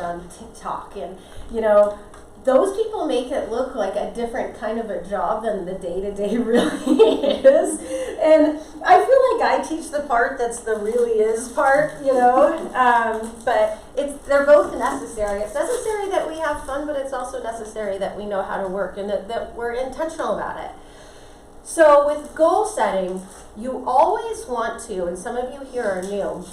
on TikTok, and you know, those people make it look like a different kind of a job than the day-to-day really is. And I feel like I teach the part that's the really is part, you know. But they're both necessary. It's necessary that we have fun, but it's also necessary that we know how to work and that we're intentional about it. So with goal setting, you always want to, and some of you here are new,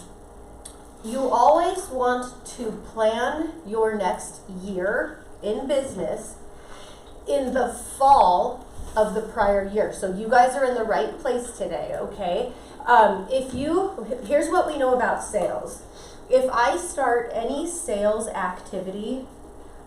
you always want to plan your next year in business in the fall of the prior year. So you guys are in the right place today, okay? Here's what we know about sales. If I start any sales activity,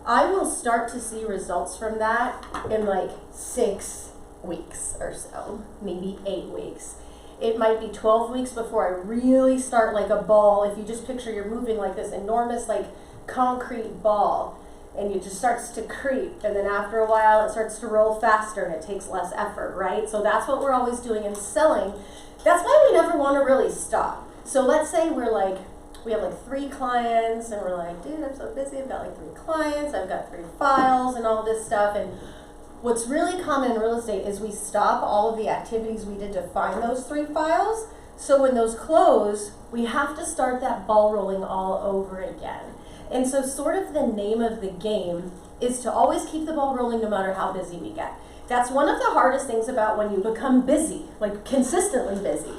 I will start to see results from that in like 6 weeks or so, maybe 8 weeks. It might be 12 weeks before I really start like a ball. If you just picture you're moving like this enormous like concrete ball, and it just starts to creep, and then after a while it starts to roll faster and it takes less effort, right? So that's what we're always doing in selling. That's why we never want to really stop. So let's say we have like 3 clients, and we're like, dude, I'm so busy, I've got like 3 clients, I've got 3 files and all this stuff. And what's really common in real estate is we stop all of the activities we did to find those 3 files. So when those close, we have to start that ball rolling all over again. And so sort of the name of the game is to always keep the ball rolling no matter how busy we get. That's one of the hardest things about when you become busy, like consistently busy.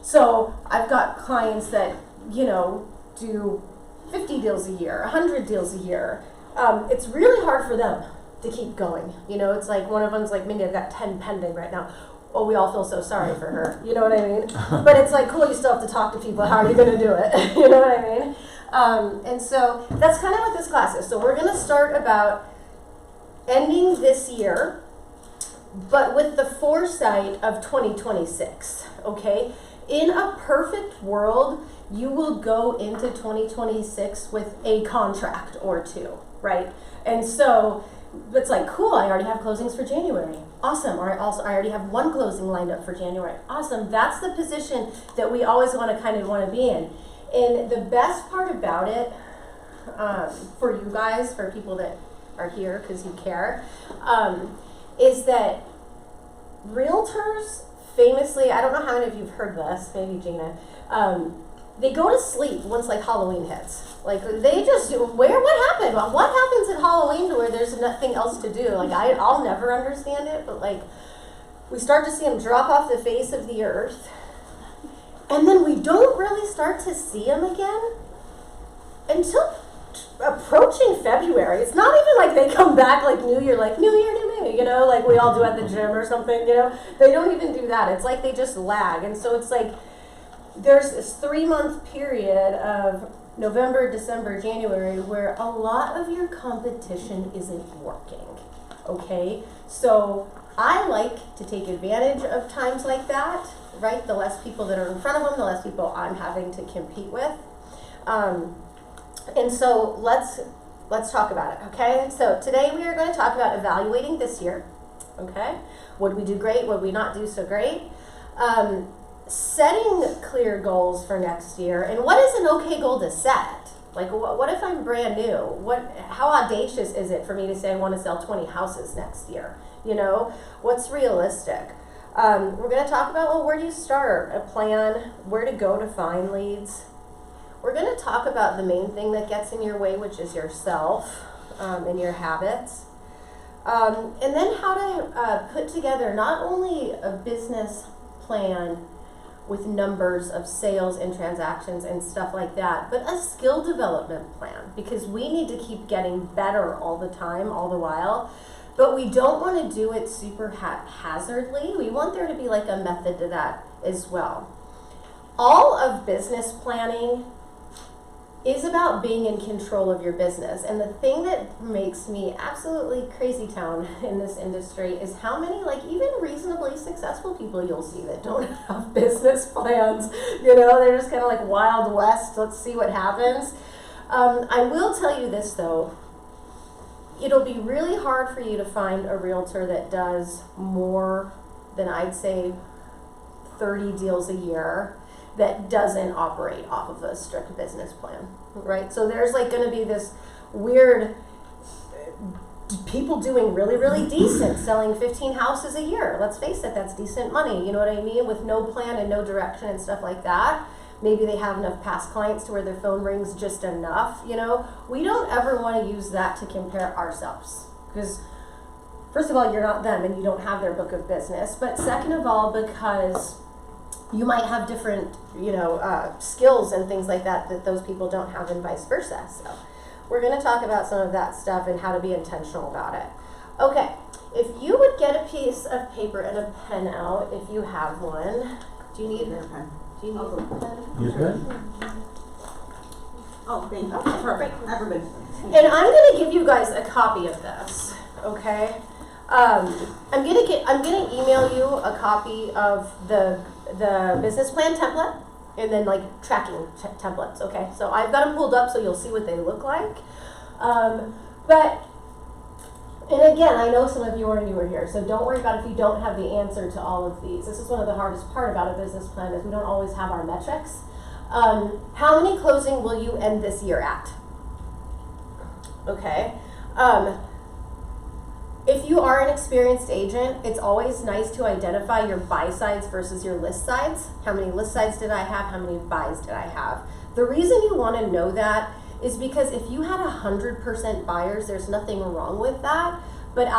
So I've got clients that, you know, do 50 deals a year, 100 deals a year. It's really hard for them to keep going. You know, it's like one of them's like, Mindy, I've got 10 pending right now. Oh, we all feel so sorry for her. You know what I mean? But it's like, cool, you still have to talk to people. How are you going to do it? You know what I mean? And so that's kind of what this class is. So we're going to start about ending this year, but with the foresight of 2026, okay? In a perfect world, you will go into 2026 with a contract or 2, right? And so it's like, cool, I already have closings for January. Awesome. Or I already have 1 closing lined up for January. Awesome. That's the position that we always want to be in. And the best part about it, for you guys, for people that are here because you care, is that realtors famously, I don't know how many of you have heard this, maybe Gina, they go to sleep once like Halloween hits. Like they just, what happened? What happens at Halloween to where there's nothing else to do? Like I'll never understand it, but like we start to see them drop off the face of the earth. And then we don't really start to see them again until approaching February. It's not even like they come back like New Year, new me, you know, like we all do at the gym or something, you know. They don't even do that. It's like they just lag. And so it's like there's this 3-month period of November, December, January where a lot of your competition isn't working, okay? So I like to take advantage of times like that, right? The less people that are in front of them, the less people I'm having to compete with. And so let's talk about it, okay? So today we are going to talk about evaluating this year, okay? What did we do great? What did we not do so great? Setting clear goals for next year, and what is an okay goal to set? Like, what if I'm brand new? How audacious is it for me to say I want to sell 20 houses next year? You know, what's realistic? We're going to talk about, well, where do you start? A plan, where to go to find leads. We're going to talk about the main thing that gets in your way, which is yourself and your habits. And then how to put together not only a business plan with numbers of sales and transactions and stuff like that, but a skill development plan, because we need to keep getting better all the time, all the while. But we don't want to do it super haphazardly. We want there to be like a method to that as well. All of business planning is about being in control of your business. And the thing that makes me absolutely crazy town in this industry is how many like even reasonably successful people you'll see that don't have business plans. You know, they're just kind of like Wild West. Let's see what happens. I will tell you this though. It'll be really hard for you to find a realtor that does more than I'd say 30 deals a year that doesn't operate off of a strict business plan, right? So there's like going to be this weird people doing really, really decent, selling 15 houses a year. Let's face it, that's decent money, you know what I mean? With no plan and no direction and stuff like that. Maybe they have enough past clients to where their phone rings just enough, you know? We don't ever want to use that to compare ourselves. Because first of all, you're not them and you don't have their book of business. But second of all, because you might have different, skills and things like that that those people don't have and vice versa. So we're going to talk about some of that stuff and how to be intentional about it. Okay, if you would get a piece of paper and a pen out, if you have one. Do you need a pen? Do you need a pen? You good? Oh, thank you. Okay, Perfect. Everybody. And I'm going to give you guys a copy of this, okay? I'm gonna email you a copy of the business plan template and then like tracking templates, okay? So I've got them pulled up so you'll see what they look like. And again, I know some of you are newer here, so don't worry about if you don't have the answer to all of these. This is one of the hardest part about a business plan is we don't always have our metrics. How many closing will you end this year at? Okay. If you are an experienced agent, it's always nice to identify your buy sides versus your list sides. How many list sides did I have? How many buys did I have? The reason you want to know that is because if you had 100% buyers, there's nothing wrong with that. But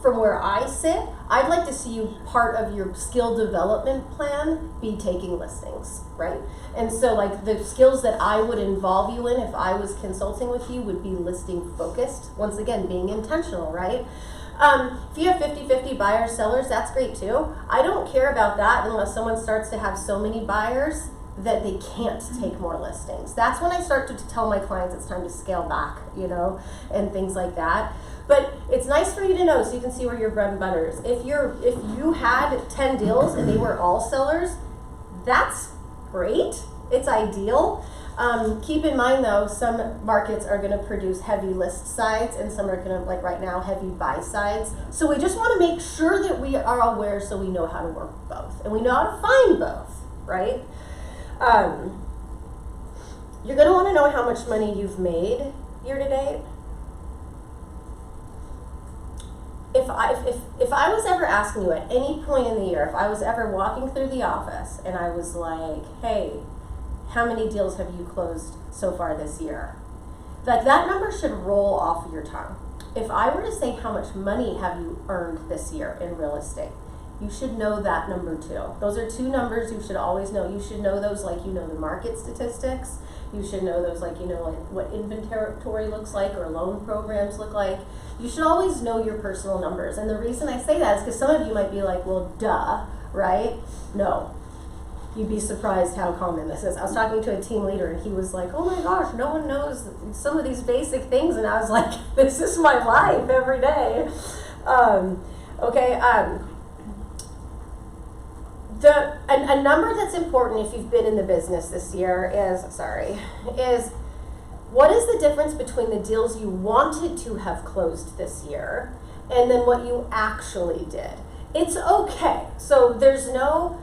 from where I sit, I'd like to see you part of your skill development plan be taking listings, right? And so like the skills that I would involve you in if I was consulting with you would be listing focused. Once again, being intentional, right? If you have 50-50 buyers, sellers, that's great too. I don't care about that unless someone starts to have so many buyers that they can't take more listings. That's when I start to tell my clients it's time to scale back, and things like that. But it's nice for you to know so you can see where your bread and butter is. If you had 10 deals and they were all sellers, that's great. It's ideal. Keep in mind though, some markets are going to produce heavy list sides and some are going to, like right now, heavy buy sides. So we just want to make sure that we are aware so we know how to work both. And we know how to find both, right? You're going to want to know how much money you've made year to date. If I was ever asking you at any point in the year, if I was ever walking through the office and I was like, hey, how many deals have you closed so far this year? Like that number should roll off of your tongue. If I were to say how much money have you earned this year in real estate, you should know that number too. Those are two numbers you should always know. You should know those like the market statistics. You should know those like what inventory looks like or loan programs look like. You should always know your personal numbers. And the reason I say that is because some of you might be like, well, duh, right? No. You'd be surprised how common this is. I was talking to a team leader and he was like, oh my gosh, no one knows some of these basic things. And I was like, this is my life every day. A number that's important if you've been in the business this year is what is the difference between the deals you wanted to have closed this year and then what you actually did? It's okay. So there's no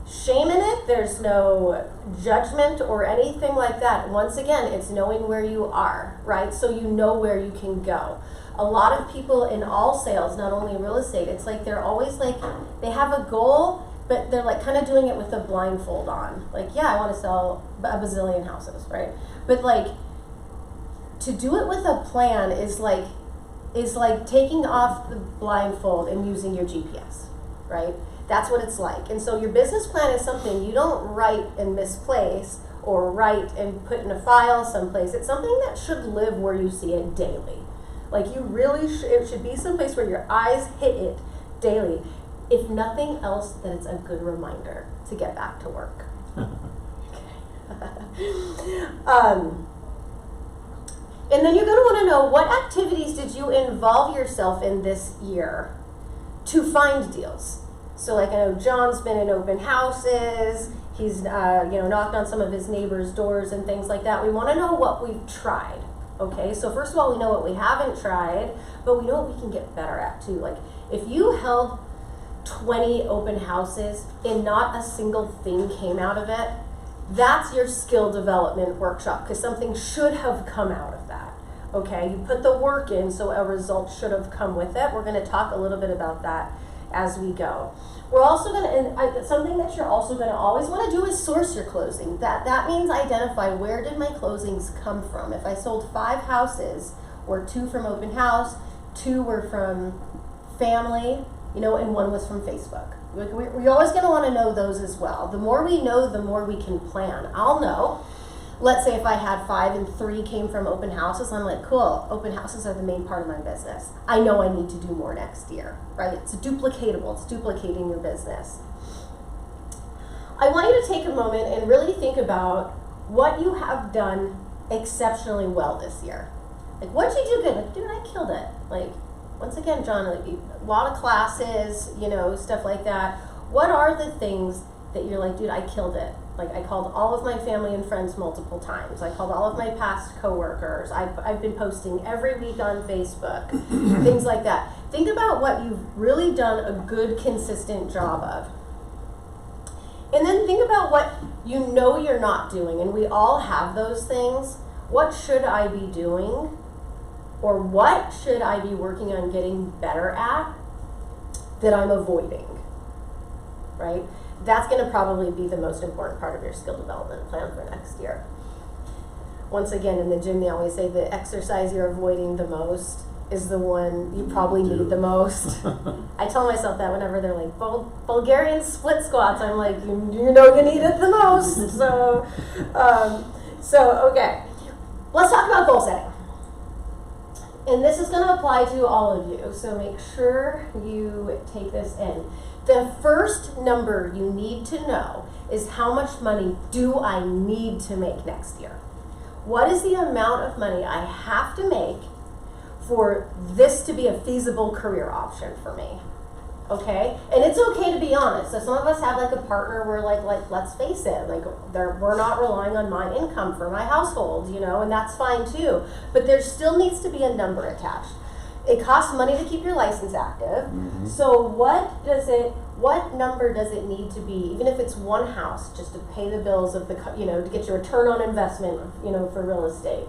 shame in it. There's no judgment or anything like that. Once again, it's knowing where you are, right? So you know where you can go. A lot of people in all sales, not only real estate, it's like they're always like, they have a goal, but they're like kind of doing it with a blindfold on. Like, yeah, I want to sell a bazillion houses, right? But like, to do it with a plan is like taking off the blindfold and using your GPS, right? That's what it's like. And so your business plan is something you don't write and misplace or write and put in a file someplace. It's something that should live where you see it daily. Like you really, it should be someplace where your eyes hit it daily. If nothing else, then it's a good reminder to get back to work. And then you're going to want to know what activities did you involve yourself in this year to find deals. So like I know John's been in open houses, he's knocked on some of his neighbors' doors and things like that. We want to know what we've tried. Okay, so first of all, we know what we haven't tried, but we know what we can get better at too. Like if you held 20 open houses and not a single thing came out of it, that's your skill development workshop because something should have come out of that. Okay, you put the work in, so a result should have come with it. We're going to talk a little bit about that as we go. We're also going to, and something that you're also going to always want to do is source your closing. That means identify, where did my closings come from? If I sold 5 houses, or 2 from open house, 2 were from family, you know, and 1 was from Facebook. We're always going to want to know those as well. The more we know, the more we can plan. I'll know. Let's say if I had 5 and 3 came from open houses, I'm like, cool, open houses are the main part of my business. I know I need to do more next year, right? It's duplicatable, it's duplicating your business. I want you to take a moment and really think about what you have done exceptionally well this year. Like, what did you do good? Like, dude, I killed it. Like, once again, John, like, a lot of classes, you know, stuff like that. What are the things that you're like, dude, I killed it? Like, I called all of my family and friends multiple times. I called all of my past coworkers. I've been posting every week on Facebook, things like that. Think about what you've really done a good, consistent job of. And then think about what you know you're not doing. And we all have those things. What should I be doing? Or what should I be working on getting better at that I'm avoiding, right? That's going to probably be the most important part of your skill development plan for next year. Once again, in the gym, they always say the exercise you're avoiding the most is the one you probably need the most. I tell myself that whenever they're like, Bulgarian split squats, I'm like, you know you need it the most. So okay, let's talk about goal setting. And this is going to apply to all of you, so make sure you take this in. The first number you need to know is, how much money do I need to make next year? What is the amount of money I have to make for this to be a feasible career option for me? Okay? And it's okay to be honest. So some of us have like a partner where like let's face it, like we're not relying on my income for my household, you know, and that's fine too. But there still needs to be a number attached. It costs money to keep your license active. Mm-hmm. So what number does it need to be, even if it's 1 house, just to pay the bills of the, you know, to get your return on investment, you know, for real estate?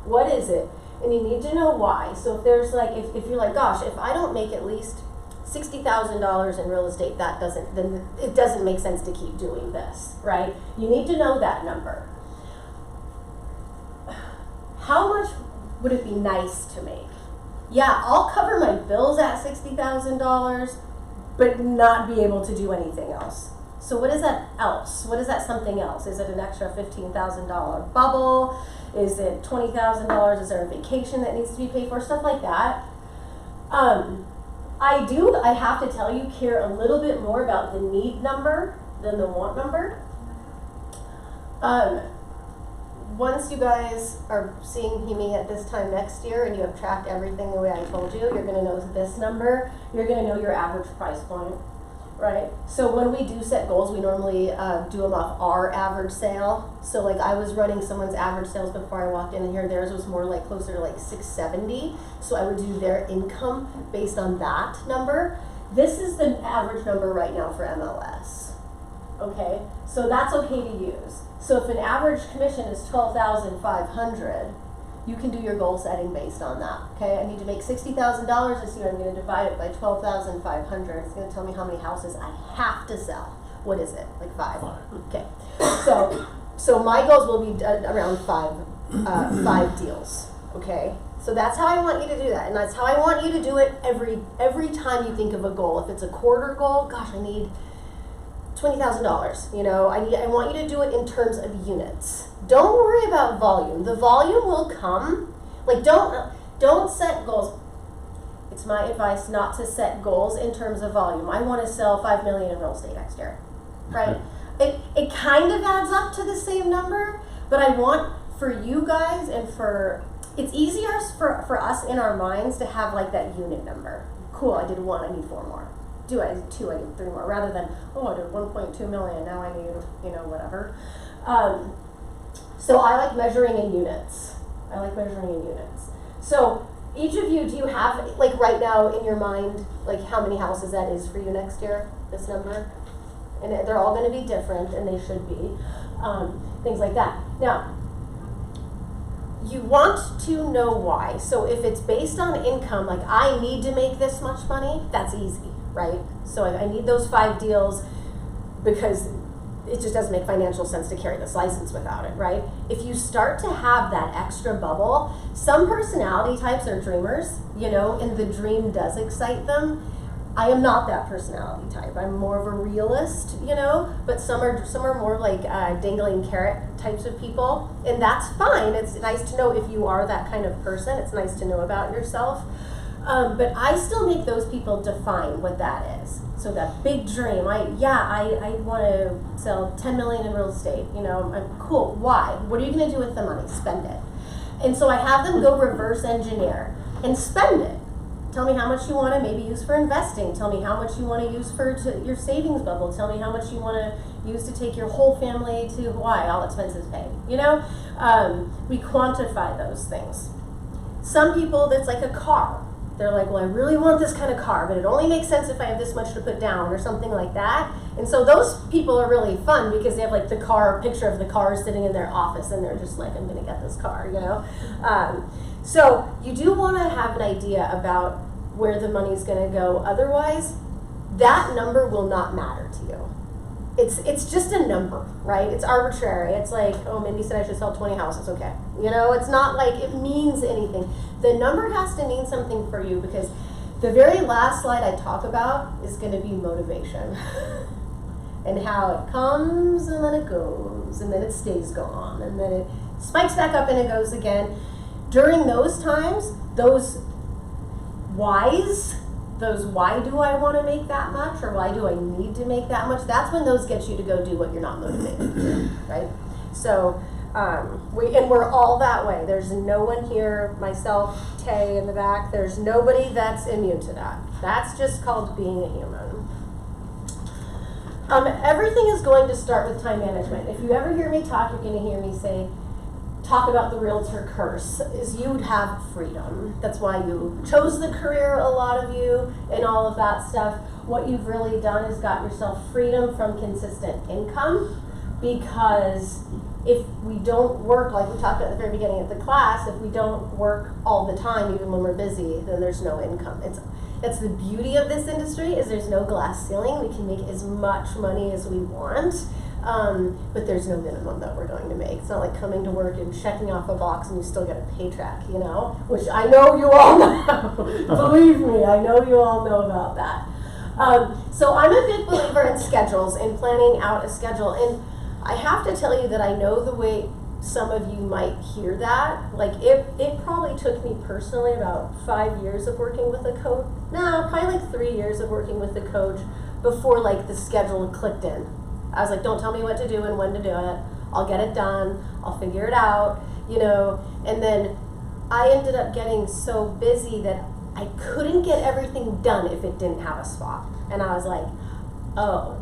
What is it? And you need to know why. So if there's like, if you're like, gosh, if I don't make at least $60,000 in real estate, then it doesn't make sense to keep doing this, right? You need to know that number. How much would it be nice to make? Yeah, I'll cover my bills at $60,000, but not be able to do anything else. So what is that else? What is that something else? Is it an extra $15,000 bubble? Is it $20,000? Is there a vacation that needs to be paid for? Stuff like that. I have to tell you, care a little bit more about the need number than the want number. Once you guys are seeing me at this time next year and you have tracked everything the way I told you, you're going to know this number. You're going to know your average price point, right? So when we do set goals, we normally do them off our average sale. So like I was running someone's average sales before I walked in here. Theirs was more like closer to like 670. So I would do their income based on that number. This is the average number right now for MLS. Okay, so that's okay to use. So if an average commission is $12,500, you can do your goal setting based on that. Okay, I need to make $60,000 this year. I'm going to divide it by $12,500. It's going to tell me how many houses I have to sell. What is it? Like 5. Okay, so my goals will be around 5 deals. Okay, so that's how I want you to do that, and that's how I want you to do it every time you think of a goal. If it's a quarter goal, gosh, I need $20,000. You know, I want you to do it in terms of units. Don't worry about volume. The volume will come. Like don't set goals. It's my advice not to set goals in terms of volume. I want to sell $5 million in real estate next year, right? It kind of adds up to the same number, but I want for you guys and it's easier for us in our minds to have like that unit number. Cool, I did 1, I need 4 more. I did 2, I did 3 more, rather than, oh, I did 1.2 million, now I need, you know, whatever. So I like measuring in units. So each of you, do you have, like right now in your mind, like how many houses that is for you next year, this number? And they're all going to be different, and they should be, things like that. Now, you want to know why. So if it's based on income, like I need to make this much money, that's easy, right? So I need those 5 deals because it just doesn't make financial sense to carry this license without it, right? If you start to have that extra bubble, some personality types are dreamers, you know, and the dream does excite them. I am not that personality type. I'm more of a realist, you know, but some are more like dangling carrot types of people, and that's fine. It's nice to know if you are that kind of person. It's nice to know about yourself. But I still make those people define what that is. So that big dream, I want to sell 10 million in real estate. You know, I'm cool. Why? What are you going to do with the money? Spend it. And so I have them go reverse engineer and spend it. Tell me how much you want to maybe use for investing. Tell me how much you want to use for your savings bubble. Tell me how much you want to use to take your whole family to Hawaii, all expenses paid. You know, we quantify those things. Some people, that's like a car. They're like, well, I really want this kind of car, but it only makes sense if I have this much to put down or something like that. And so those people are really fun because they have like the car, picture of the car sitting in their office, and they're just like, I'm going to get this car, you know? So you do want to have an idea about where the money's going to go. Otherwise, that number will not matter to you. It's just a number, right? It's arbitrary. It's like, oh, Mindy said I should sell 20 houses. Okay. You know, it's not like it means anything. The number has to mean something for you because the very last slide I talk about is going to be motivation and how it comes and then it goes and then it stays gone and then it spikes back up and it goes again. During those times, those whys, those why do I want to make that much or why do I need to make that much, that's when those get you to go do what you're not motivated to do, right? So we're all that way. There's no one here, myself, Tay in the back, there's nobody that's immune to that. That's just called being a human. Everything is going to start with time management. If you ever hear me talk, you're going to hear me talk about the realtor curse, is you would have freedom. That's why you chose the career, a lot of you, and all of that stuff. What you've really done is got yourself freedom from consistent income, because if we don't work, like we talked about at the very beginning of the class, if we don't work all the time, even when we're busy, then there's no income. It's the beauty of this industry is there's no glass ceiling. We can make as much money as we want. But there's no minimum that we're going to make. It's not like coming to work and checking off a box and you still get a paycheck, you know, which I know you all know. Believe me, I know you all know about that. So I'm a big believer in schedules and planning out a schedule. And I have to tell you that I know the way some of you might hear that. Like it probably took me personally about 5 years of working with a coach. No, probably like 3 years of working with a coach before like the schedule clicked in. I was like, don't tell me what to do and when to do it. I'll get it done. I'll figure it out, you know. And then I ended up getting so busy that I couldn't get everything done if it didn't have a spot. And I was like, oh,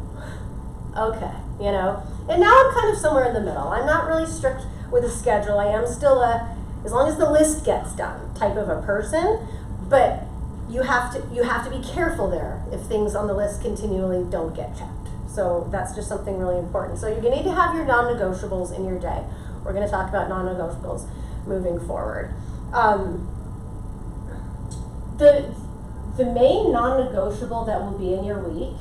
okay, you know. And now I'm kind of somewhere in the middle. I'm not really strict with a schedule. I am still as long as the list gets done type of a person. But you have to be careful there if things on the list continually don't get checked. So that's just something really important. So you're going to need to have your non-negotiables in your day. We're going to talk about non-negotiables moving forward. The main non-negotiable that will be in your week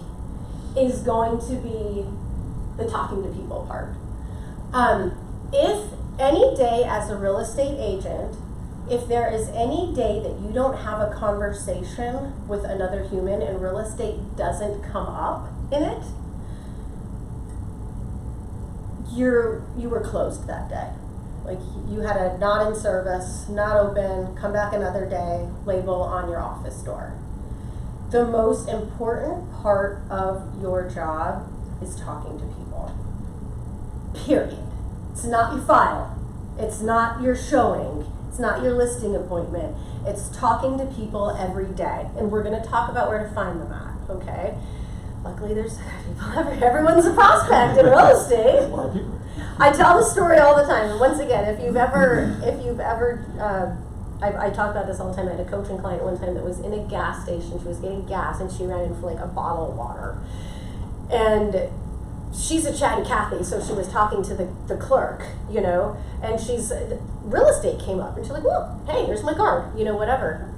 is going to be the talking to people part. If any day as a real estate agent, if there is any day that you don't have a conversation with another human and real estate doesn't come up in it, you were closed that day. Like you had a not in service, not open, come back another day, label on your office door. The most important part of your job is talking to people. Period. It's not your file. It's not your showing. It's not your listing appointment. It's talking to people every day. And we're going to talk about where to find them at, okay? Luckily, there's people, everyone's a prospect in real estate. I tell the story all the time. And once again, if you've ever, I talk about this all the time. I had a coaching client one time that was in a gas station. She was getting gas and she ran in for like a bottle of water. And she's a chatty Cathy, so she was talking to the clerk, you know, and real estate came up, and she's like, well, hey, here's my card, you know, whatever.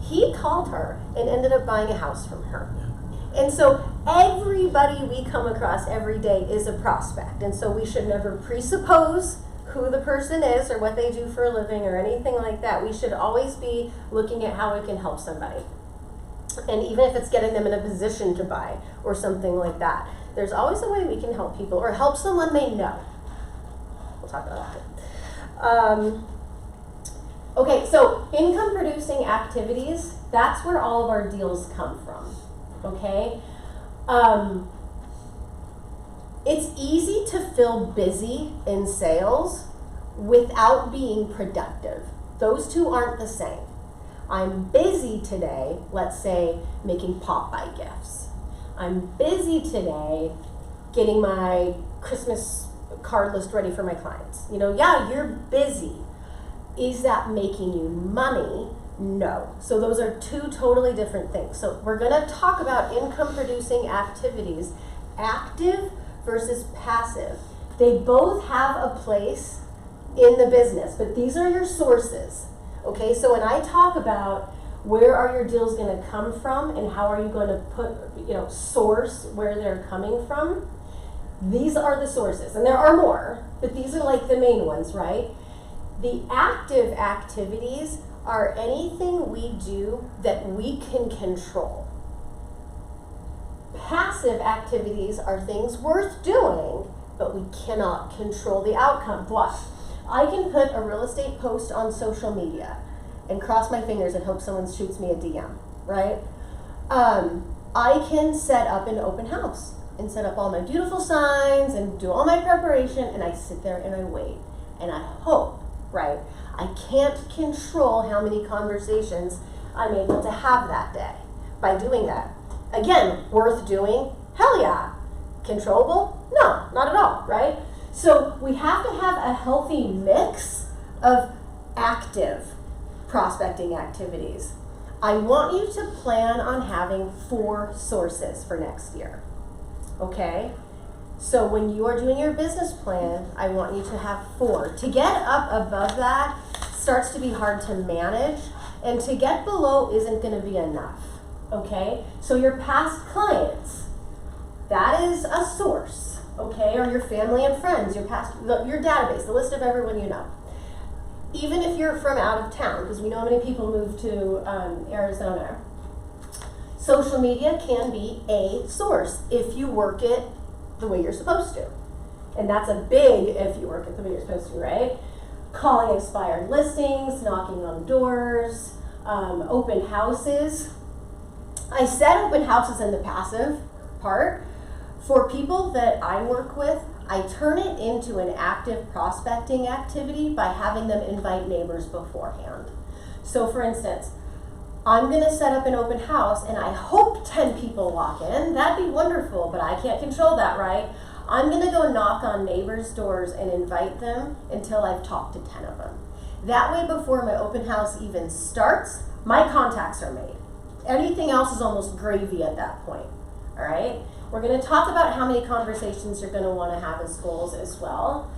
He called her and ended up buying a house from her. And so everybody we come across every day is a prospect, and so we should never presuppose who the person is or what they do for a living or anything like that. We should always be looking at how we can help somebody. And even if it's getting them in a position to buy or something like that, there's always a way we can help people or help someone they know. We'll talk about that. Okay, so income producing activities, that's where all of our deals come from, okay? It's easy to feel busy in sales without being productive. Those two aren't the same. I'm busy today, let's say, making pop-by gifts. I'm busy today getting my Christmas card list ready for my clients. You know, yeah, you're busy. Is that making you money? No. So those are two totally different things. So we're going to talk about income producing activities, active versus passive. They both have a place in the business, but these are your sources. Okay, so when I talk about where are your deals going to come from and how are you going to source where they're coming from, these are the sources. And there are more, but these are like the main ones, right? The active activities are anything we do that we can control. Passive activities are things worth doing, but we cannot control the outcome. But I can put a real estate post on social media and cross my fingers and hope someone shoots me a DM, right? I can set up an open house and set up all my beautiful signs and do all my preparation, and I sit there and I wait and I hope, right? I can't control how many conversations I'm able to have that day by doing that. Again, worth doing? Hell yeah. Controllable? No, not at all, right? So we have to have a healthy mix of active prospecting activities. I want you to plan on having 4 sources for next year, okay? So when you are doing your business plan, I want you to have 4. To get up above that starts to be hard to manage, and to get below isn't going to be enough, okay? So your past clients, that is a source, okay? Or your family and friends, your database, the list of everyone you know. Even if you're from out of town, because we know many people move to Arizona, social media can be a source if you work it the way you're supposed to. And that's a big if you work it the way you're supposed to, right? Calling expired listings, knocking on doors, open houses. I said open houses in the passive part. For people that I work with, I turn it into an active prospecting activity by having them invite neighbors beforehand. So for instance, I'm going to set up an open house and I hope 10 people walk in. That'd be wonderful, but I can't control that, right? I'm going to go knock on neighbors' doors and invite them until I've talked to 10 of them. That way, before my open house even starts, my contacts are made. Anything else is almost gravy at that point, all right? We're going to talk about how many conversations you're going to want to have as goals as well.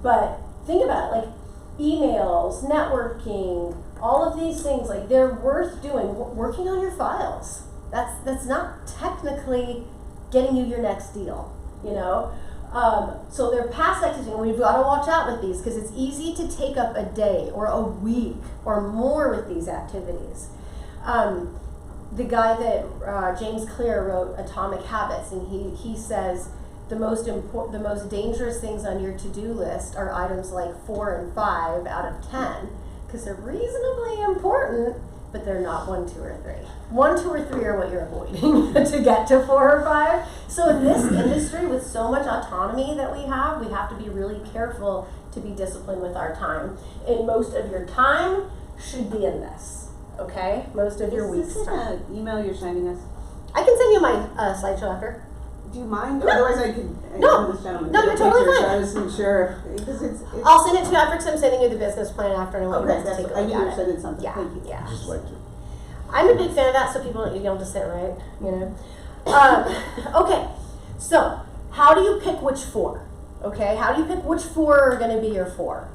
But think about it, like emails, networking, all of these things, like they're worth doing. Working on your files, that's not technically getting you your next deal, you know? So they're past activities, and we've got to watch out with these because it's easy to take up a day or a week or more with these activities. The guy that James Clear wrote Atomic Habits, and he says the most dangerous things on your to-do list are items like 4 and 5 out of 10 because they're reasonably important, but they're not 1, 2, or 3. 1, 2, or 3 are what you're avoiding to get to 4 or 5. So in this industry, with so much autonomy that we have to be really careful to be disciplined with our time. And most of your time should be in this. Okay, most of your week's time. Is this an email you're sending us? I can send you my slideshow after. Do you mind? No. Otherwise, I could. No. This gentleman No, you're totally fine. So I wasn't sure because it's I'll send it to you after because I'm sending you the business plan after, and I want you okay. guys to take a I look knew you at said it. it's something. Yeah, Thank you. yeah. Just like to. I'm a big fan of that, so people you don't just sit right, you know. Okay, So, how do you pick which 4? Okay, how do you pick which 4 are going to be your 4?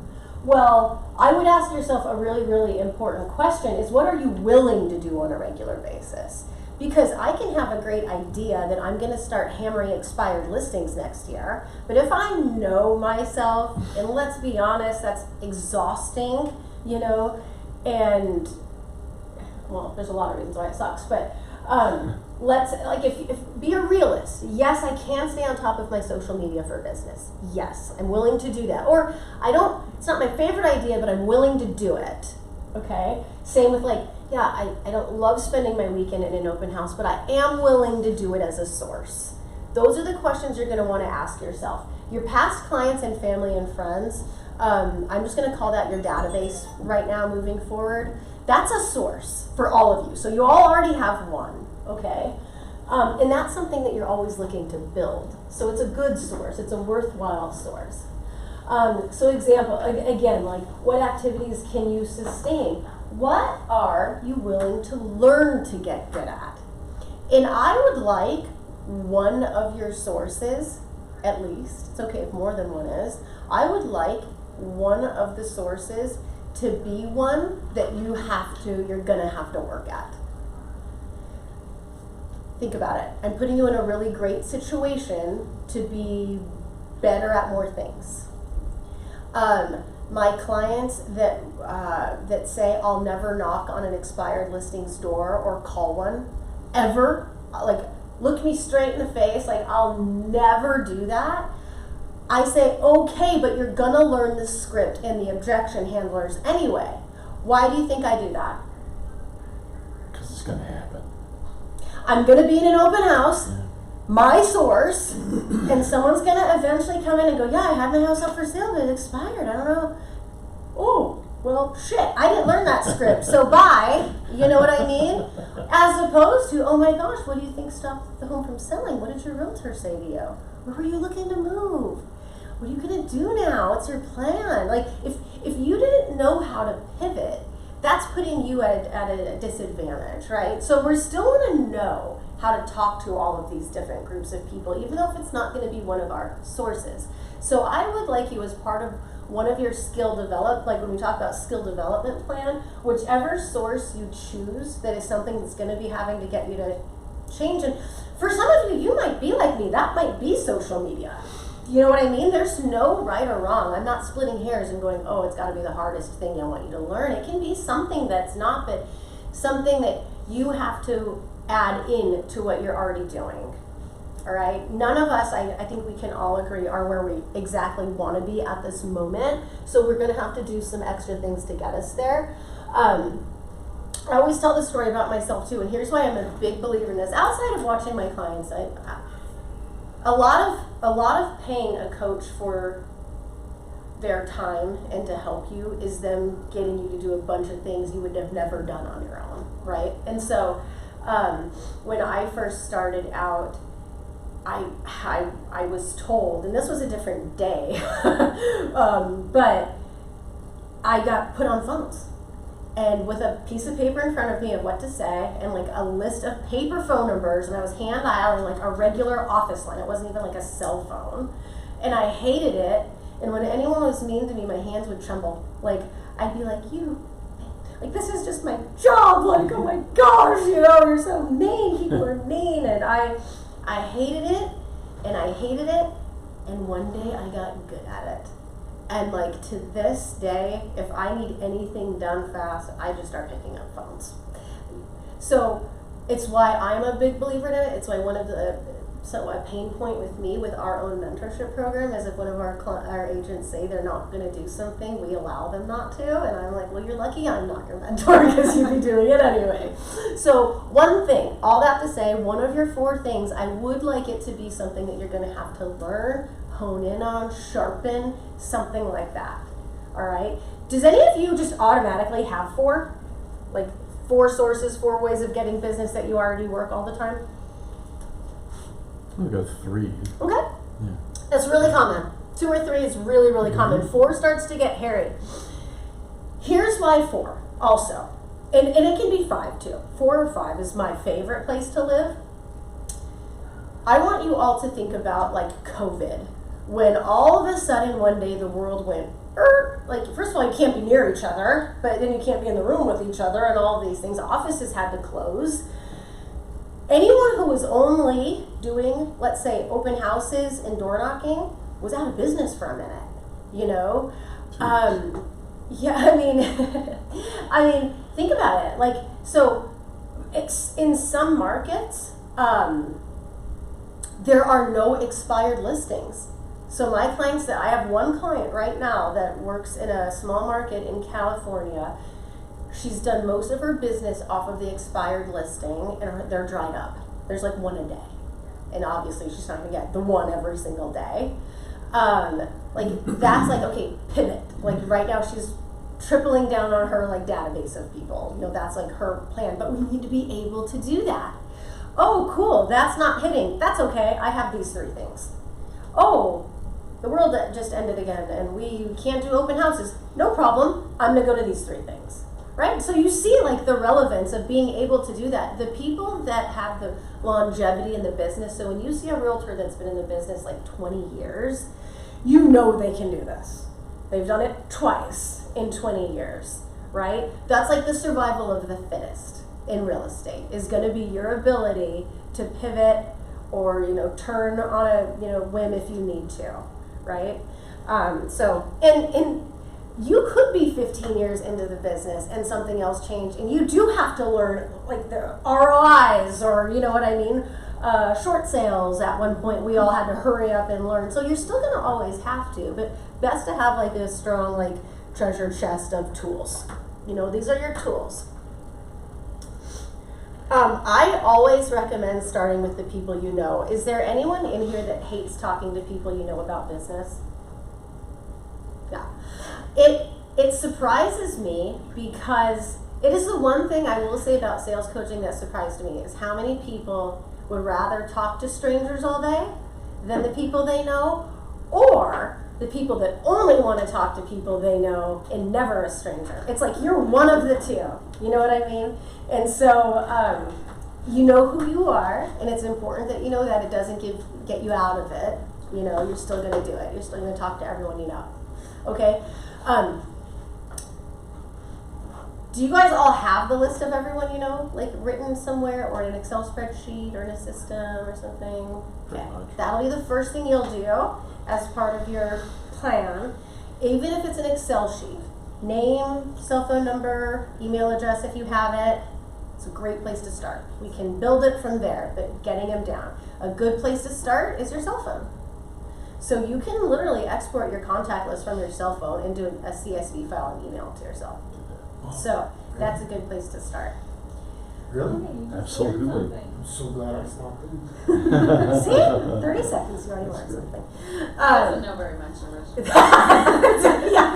Well, I would ask yourself a really, really important question is what are you willing to do on a regular basis? Because I can have a great idea that I'm going to start hammering expired listings next year, but if I know myself, and let's be honest, that's exhausting, and, well, there's a lot of reasons why it sucks, but if be a realist. Yes, I can stay on top of my social media for business. Yes, I'm willing to do that. Or it's not my favorite idea, but I'm willing to do it. Okay? Same with I don't love spending my weekend in an open house, but I am willing to do it as a source. Those are the questions you're going to want to ask yourself. Your past clients and family and friends, I'm just going to call that your database right now moving forward. That's a source for all of you. So you all already have one, okay? And that's something that you're always looking to build. So it's a good source. It's a worthwhile source. So example, again, what activities can you sustain? What are you willing to learn to get good at? And I would like one of your sources, at least, it's okay if more than one is, I would like one of the sources to be one that you're gonna have to work at. Think about it. I'm putting you in a really great situation to be better at more things. My clients that say I'll never knock on an expired listings door or call one ever, look me straight in the face, I'll never do that. I say, okay, but you're gonna learn the script and the objection handlers anyway. Why do you think I do that? Because it's gonna happen. I'm gonna be in an open house, my source, and someone's gonna eventually come in and go, yeah, I had my house up for sale, but it expired, I don't know. Oh, well, shit, I didn't learn that script, so bye, you know what I mean? As opposed to, oh my gosh, what do you think stopped the home from selling? What did your realtor say to you? Where were you looking to move? What are you gonna do now? What's your plan? If you didn't know how to pivot, that's putting you at a disadvantage, right? So we're still gonna know how to talk to all of these different groups of people, even though if it's not gonna be one of our sources. So I would like you as part of one of your skill develop, when we talk about skill development plan, whichever source you choose that is something that's gonna be having to get you to change. And for some of you, you might be like me, that might be social media. You know what I mean? There's no right or wrong. I'm not splitting hairs and going, oh, it's got to be the hardest thing I want you to learn. It can be something that's not, but something that you have to add in to what you're already doing. All right? None of us, I think we can all agree, are where we exactly want to be at this moment. So we're going to have to do some extra things to get us there. I always tell the story about myself too, and here's why I'm a big believer in this. Outside of watching my clients, a lot of paying a coach for their time and to help you is them getting you to do a bunch of things you would have never done on your own, right? And so when I first started out, I was told, and this was a different day, but I got put on phones. And with a piece of paper in front of me of what to say and a list of paper phone numbers, and I was hand dialing a regular office line. It wasn't even a cell phone. And I hated it. And when anyone was mean to me, my hands would tremble. I'd be like, this is just my job. Oh my gosh, you're so mean. People are mean. And I hated it, and I hated it. And one day I got good at it. And to this day, if I need anything done fast, I just start picking up phones. So it's why I'm a big believer in it. It's why one of a pain point with me with our own mentorship program is if one of our agents say they're not going to do something, we allow them not to. And I'm like, well, you're lucky I'm not your mentor because you'd be doing it anyway. So one thing, all that to say, one of your 4 things, I would like it to be something that you're going to have to learn, hone in on, sharpen, something like that. All right? Does any of you just automatically have 4? 4 sources, 4 ways of getting business that you already work all the time? I've got 3. Okay. Yeah. That's really common. 2 or 3 is really, really common. 4 starts to get hairy. Here's why 4 also. And it can be 5 too. 4 or 5 is my favorite place to live. I want you all to think about like COVID, when all of a sudden one day the world went, like first of all you can't be near each other, but then you can't be in the room with each other and all these things. Offices had to close. Anyone who was only doing, let's say, open houses and door knocking was out of business for a minute, you know? Yeah, I mean, I mean, think about it. Like, so it's in some markets, there are no expired listings. So my clients, that I have one client right now that works in a small market in California. She's done most of her business off of the expired listing, and they're dried up. There's like one a day. And obviously she's not gonna get the one every single day. Like that's like, okay, pivot. Like right now she's tripling down on her like database of people. You know, that's like her plan, but we need to be able to do that. Oh, cool, that's not hitting. That's okay, I have these 3 things. Oh, the world just ended again and we can't do open houses. No problem, I'm gonna go to these 3 things. Right? So you see like the relevance of being able to do that. The people that have the longevity in the business, so when you see a realtor that's been in the business like 20 years, you know they can do this. They've done it twice in 20 years, right? That's like the survival of the fittest in real estate, is gonna be your ability to pivot or, you know, turn on a, you know, whim if you need to, right? And you could be 15 years into the business and something else changed, and you do have to learn like the ROIs, or you know what I mean, short sales. At one point we all had to hurry up and learn, so you're still gonna always have to, but best to have like a strong like treasure chest of tools. You know, these are your tools. I always recommend starting with the people you know. Is there anyone in here that hates talking to people you know about business? Yeah. It surprises me, because it is the one thing I will say about sales coaching that surprised me, is how many people would rather talk to strangers all day than the people they know, or the people that only want to talk to people they know and never a stranger. It's like you're one of the two, you know what I mean? And so you know who you are, and it's important that you know that. It doesn't get you out of it. You know, you're still going to do it. You're still going to talk to everyone you know. Okay? Do you guys all have the list of everyone you know, like written somewhere, or in an Excel spreadsheet, or in a system or something? Pretty Okay. much. That'll be the first thing you'll do as part of your plan, even if it's an Excel sheet. Name, cell phone number, email address if you have it. It's a great place to start. We can build it from there, but getting them down. A good place to start is your cell phone. So you can literally export your contact list from your cell phone into a CSV file and email it to yourself. So that's a good place to start. Really? Absolutely. I'm so glad I stopped in. See? 30 seconds, you already learned something. Doesn't know very much English. Yeah.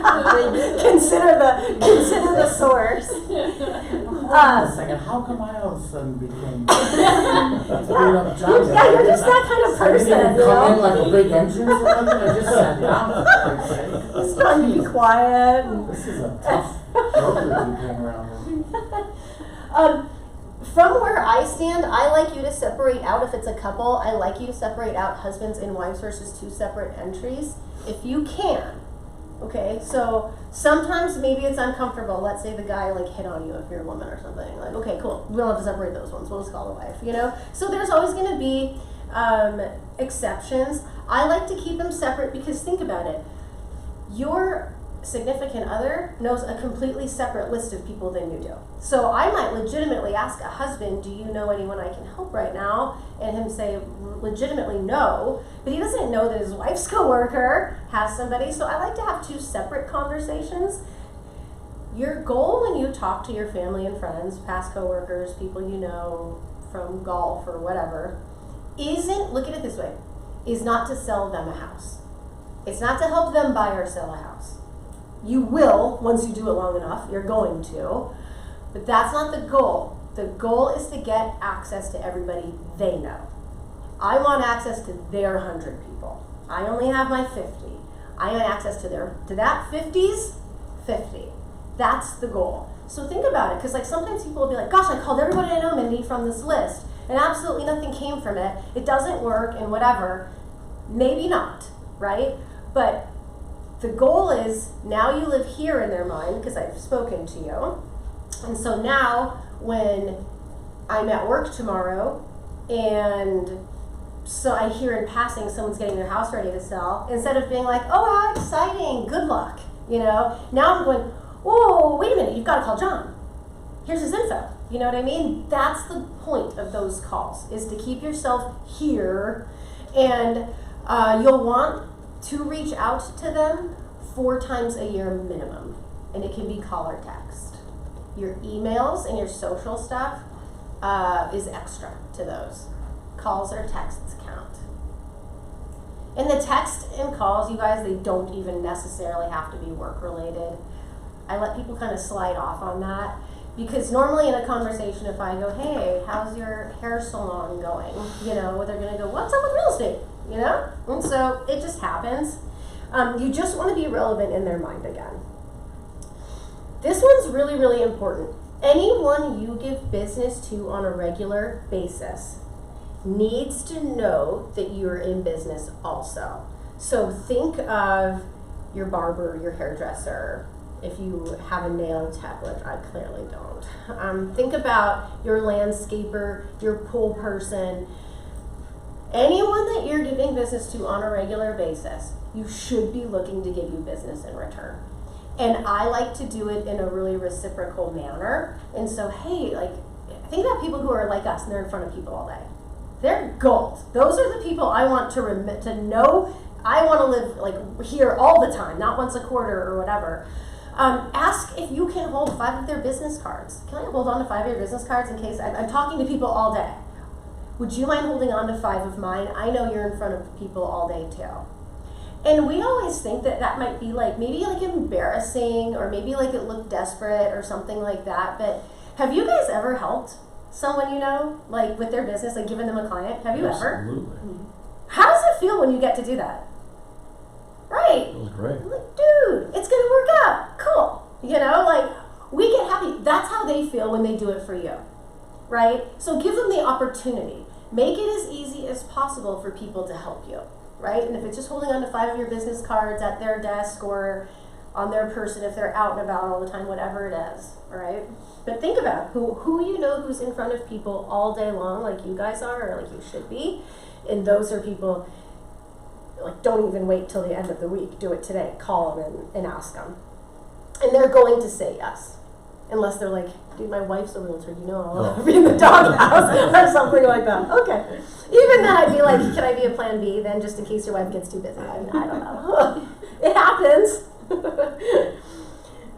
Consider the source. Wait a second, how come I all of a sudden became straight up Johnny? Yeah, you're just that kind of I didn't person, even you come in know? like a big entrance or nothing, I just sat down for Christ's sake. Just trying to be quiet. And This is a tough brokerage you came around with. From where I stand, I like you to separate out, if it's a couple, I like you to separate out husbands and wives versus 2 separate entries, if you can. Okay, so sometimes maybe it's uncomfortable. Let's say the guy like hit on you if you're a woman or something. Like, okay, cool, we don't have to separate those ones. We'll just call the wife, you know? So there's always going to be exceptions. I like to keep them separate, because think about it. Your significant other knows a completely separate list of people than you do. So I might legitimately ask a husband, do you know anyone I can help right now? And him say legitimately no, but he doesn't know that his wife's coworker has somebody. So I like to have 2 separate conversations. Your goal when you talk to your family and friends, past coworkers, people you know from golf or whatever, isn't, look at it this way, is not to sell them a house. It's not to help them buy or sell a house. You will, once you do it long enough, you're going to, but that's not the goal. The goal is to get access to everybody they know. I want access to their 100 people. I only have my 50. I want access to that 50's 50. That's the goal. So think about it, because like sometimes people will be like, gosh, I called everybody I know, Mindy, from this list. and absolutely nothing came from it, it doesn't work and whatever, maybe not, right? But the goal is now you live here in their mind because I've spoken to you. And so now when I'm at work tomorrow and so I hear in passing someone's getting their house ready to sell, instead of being like, oh, how exciting, good luck, now I'm going, whoa, wait a minute, you've got to call John. Here's his info. You know what I mean? That's the point of those calls, is to keep yourself here, and you'll want to reach out to them 4 times a year minimum, and it can be call or text. Your emails and your social stuff is extra to those. Calls or texts count. And the text and calls, you guys, they don't even necessarily have to be work related. I let people kind of slide off on that, because normally in a conversation, if I go, hey, how's your hair salon going? They're gonna go, what's up with real estate? And so it just happens. You just want to be relevant in their mind again. This one's really, really important. Anyone you give business to on a regular basis needs to know that you're in business also. So think of your barber, your hairdresser, if you have a nail tech, which I clearly don't. Think about your landscaper, your pool person. Anyone that you're giving business to on a regular basis, you should be looking to give you business in return. And I like to do it in a really reciprocal manner. And so, hey, think about people who are like us and they're in front of people all day. They're gold. Those are the people I want to know. I want to live here all the time, not once a quarter or whatever. Ask if you can hold 5 of their business cards. Can I hold on to 5 of your business cards in case I'm talking to people all day? Would you mind holding on to 5 of mine? I know you're in front of people all day too. And we always think that might be maybe embarrassing, or maybe it looked desperate or something like that. But have you guys ever helped someone with their business, given them a client? Have you ever? Absolutely. How does it feel when you get to do that? Right. It was great. I'm like, dude, it's gonna work out. Cool. We get happy. That's how they feel when they do it for you. Right? So give them the opportunity. Make it as easy as possible for people to help you. Right? And if it's just holding on to 5 of your business cards at their desk or on their person if they're out and about all the time, whatever it is. All right? But think about who who's in front of people all day long, like you guys are, or like you should be. And those are people, don't even wait till the end of the week. Do it today. Call them and ask them. And they're going to say yes. Unless they're like, dude, my wife's a realtor, I'll be in the doghouse or something like that. Okay. Even then, I'd be like, can I be a plan B then, just in case your wife gets too busy? I don't know. It happens.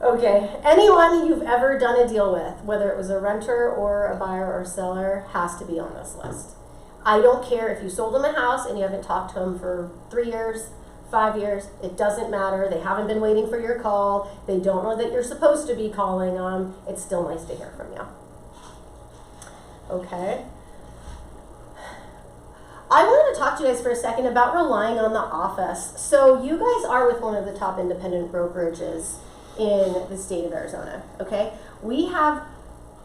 Okay. Anyone you've ever done a deal with, whether it was a renter or a buyer or seller, has to be on this list. I don't care if you sold them a house and you haven't talked to them for 3 years, 5 years, it doesn't matter. They haven't been waiting for your call. They don't know that you're supposed to be calling them. It's still nice to hear from you. Okay. I wanted to talk to you guys for a second about relying on the office. So you guys are with one of the top independent brokerages in the state of Arizona, okay? We have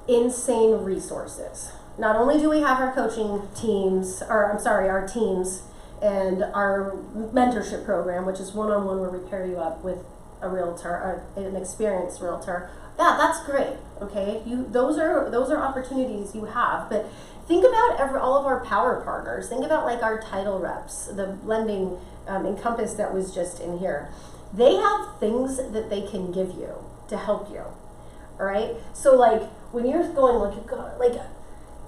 insane resources. Not only do we have our coaching teams, our teams, and our mentorship program, which is one-on-one where we pair you up with a realtor, an experienced realtor. Yeah, that's great. Okay, those are opportunities you have. But think about all of our power partners. Think about our title reps, the lending Encompass that was just in here. They have things that they can give you to help you. All right. So when you're going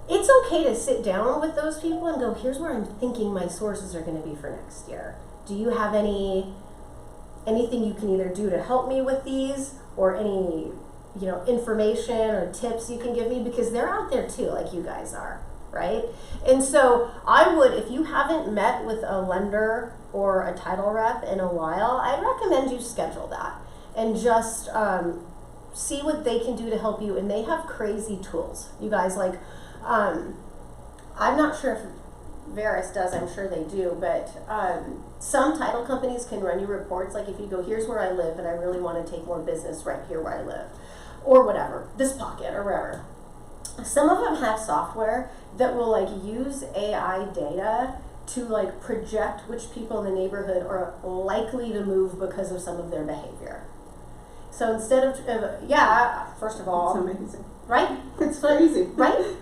it's okay to sit down with those people and go, here's where I'm thinking my sources are going to be for next year. Do you have anything you can either do to help me with these, or any, information or tips you can give me? Because they're out there too, like you guys are, right? And so I would, if you haven't met with a lender or a title rep in a while, I'd recommend you schedule that and just see what they can do to help you. And they have crazy tools. You guys, I'm not sure if Veris does, I'm sure they do, but some title companies can run you reports, if you go, here's where I live and I really want to take more business right here where I live, or whatever, this pocket or wherever. some of them have software that will like use AI data to like project which people in the neighborhood are likely to move because of some of their behavior. So instead of, first of It's all, amazing. right? It's crazy. Right?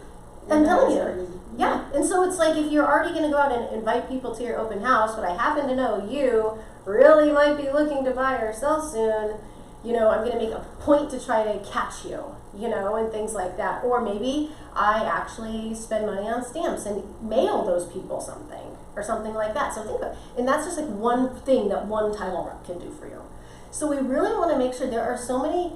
I'm That telling is you. crazy. Yeah, and so it's like if you're already going to go out and invite people to your open house, but I happen to know you really might be looking to buy or sell soon, you know, I'm going to make a point to try to catch you, you know, and things like that. Or maybe I actually spend money on stamps and mail those people something or something like that. So think about it. And that's just like one thing that one title rep can do for you. So we really want to make sure there are so many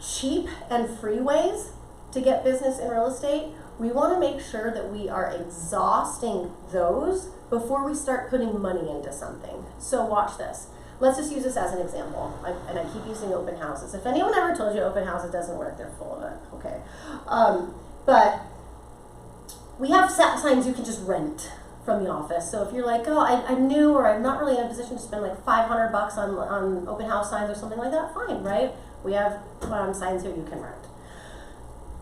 cheap and free ways to get business in real estate. We want to make sure that we are exhausting those before we start putting money into something. So watch this. Let's just use this as an example. And I keep using open houses. If anyone ever told you open houses doesn't work, they're full of it. Okay. But we have signs you can just rent from the office. So if you're like, oh, I'm new or I'm not really in a position to spend like $500 on open house signs or something like that, fine, right? We have signs here you can rent.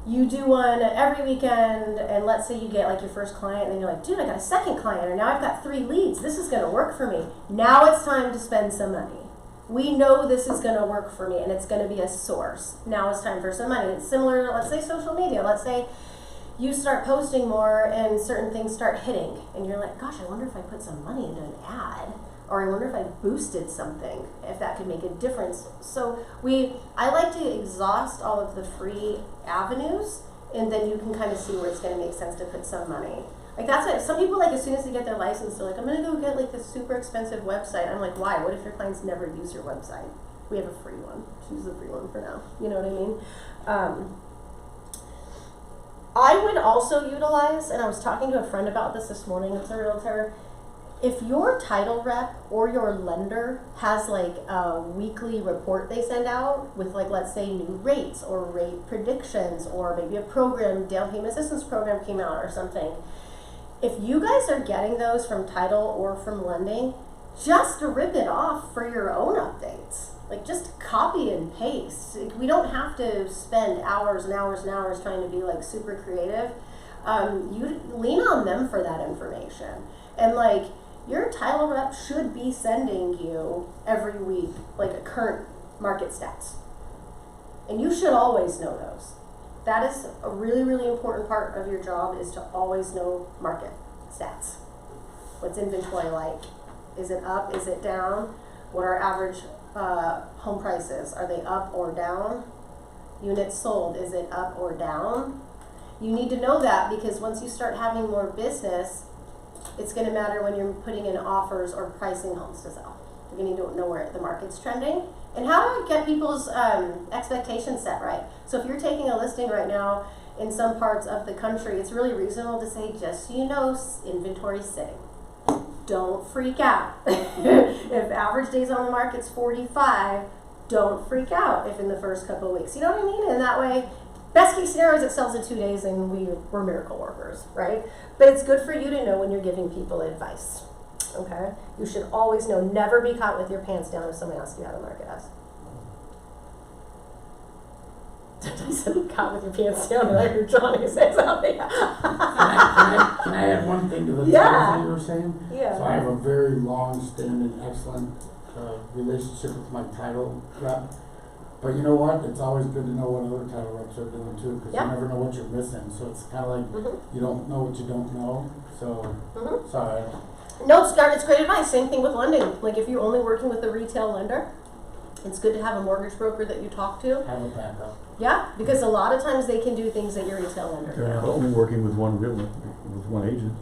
You do one every weekend, and let's say you get like your first client, and then you're like, dude, I got a second client, or now I've got 3 leads. This is gonna work for me. Now it's time to spend some money. We know this is gonna work for me, and it's gonna be a source. Now it's time for some money. It's similar to, let's say, social media. Let's say you start posting more, and certain things start hitting, and you're like, gosh, I wonder if I put some money into an ad, or I wonder if I boosted something, if that could make a difference. So I like to exhaust all of the free avenues, and then you can kind of see where it's going to make sense to put some money. Like that's it. Some people, like, as soon as they get their license, they're like, I'm going to go get like this super expensive website. I'm like, why? What if your clients never use your website? We have a free one. Choose the free one for now. You know what I mean? I would also utilize, and I was talking to a friend about this morning, it's a realtor. If your title rep or your lender has like a weekly report they send out with, like, let's say new rates or rate predictions, or maybe a program, down payment assistance program came out or something. If you guys are getting those from title or from lending, just rip it off for your own updates. Like, just copy and paste. We don't have to spend hours and hours and hours trying to be like super creative. You lean on them for that information. And like, your title rep should be sending you every week like a current market stats. And you should always know those. That is a really, really important part of your job, is to always know market stats. What's inventory like? Is it up? Is it down? What are average home prices? Are they up or down? Units sold, is it up or down? You need to know that, because once you start having more business, it's going to matter when you're putting in offers or pricing homes to sell. You're going to need to know where the market's trending and how to get people's expectations set right. So if you're taking a listing right now in some parts of the country, it's really reasonable to say, just so you know, inventory's sitting. Don't freak out. If average days on the market's 45, don't freak out if in the first couple of weeks. You know what I mean? And that way, best case scenario is it sells in 2 days and we're miracle workers, right? But it's good for you to know when you're giving people advice, okay? You should always know, never be caught with your pants down if someone asks you how the market is. I said, caught with your pants down, and I heard Johnny say something. Can I add one thing to the Yeah. thing you were saying? Yeah. So I have a very long-standing, excellent relationship with my title rep. But you know what? It's always good to know what other title reps are doing too, because Yep. you never know what you're missing. So it's kind of like you don't know what you don't know. So sorry. No, it's great advice. Same thing with lending. Like, if you're only working with a retail lender, it's good to have a mortgage broker that you talk to. Have a backup. Yeah, because a lot of times they can do things that your retail lender They're not can't. only working with one agent.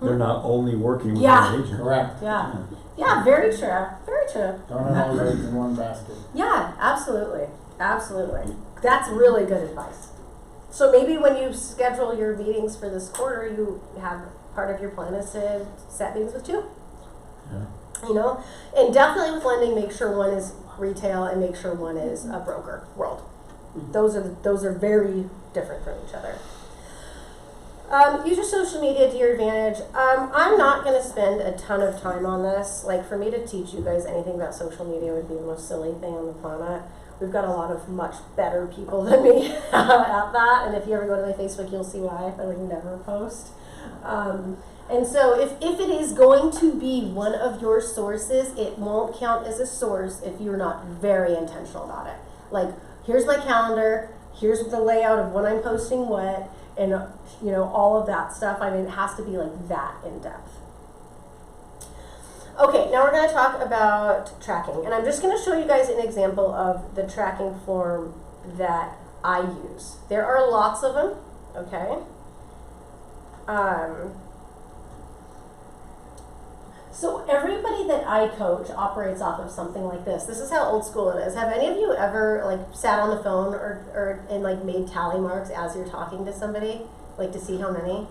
They're not only working with Yeah. one agent. Correct. Yeah. Yeah, very true. Very true. Don't have all your eggs in one basket. Yeah, absolutely. Absolutely. That's really good advice. So maybe when you schedule your meetings for this quarter, you have part of your plan is to set meetings with 2. Yeah. You know? And definitely with lending, make sure one is retail and make sure one is a broker world. Those are very different from each other. Use your social media to your advantage. I'm not going to spend a ton of time on this. Like, for me to teach you guys anything about social media would be the most silly thing on the planet. we've got a lot of much better people than me at that. And if you ever go to my Facebook, you'll see why I would never post. And so if it is going to be one of your sources, it won't count as a source if you're not very intentional about it. Like, here's my calendar, here's the layout of when I'm posting what, and you know, all of that stuff. I mean, it has to be like that in depth. Okay, now we're going to talk about tracking, and I'm just going to show you guys an example of the tracking form that I use. There are lots of them, okay? So everybody that I coach operates off of something like this. This is how old school it is. Have any of you ever like sat on the phone or and like made tally marks as you're talking to somebody, like to see how many?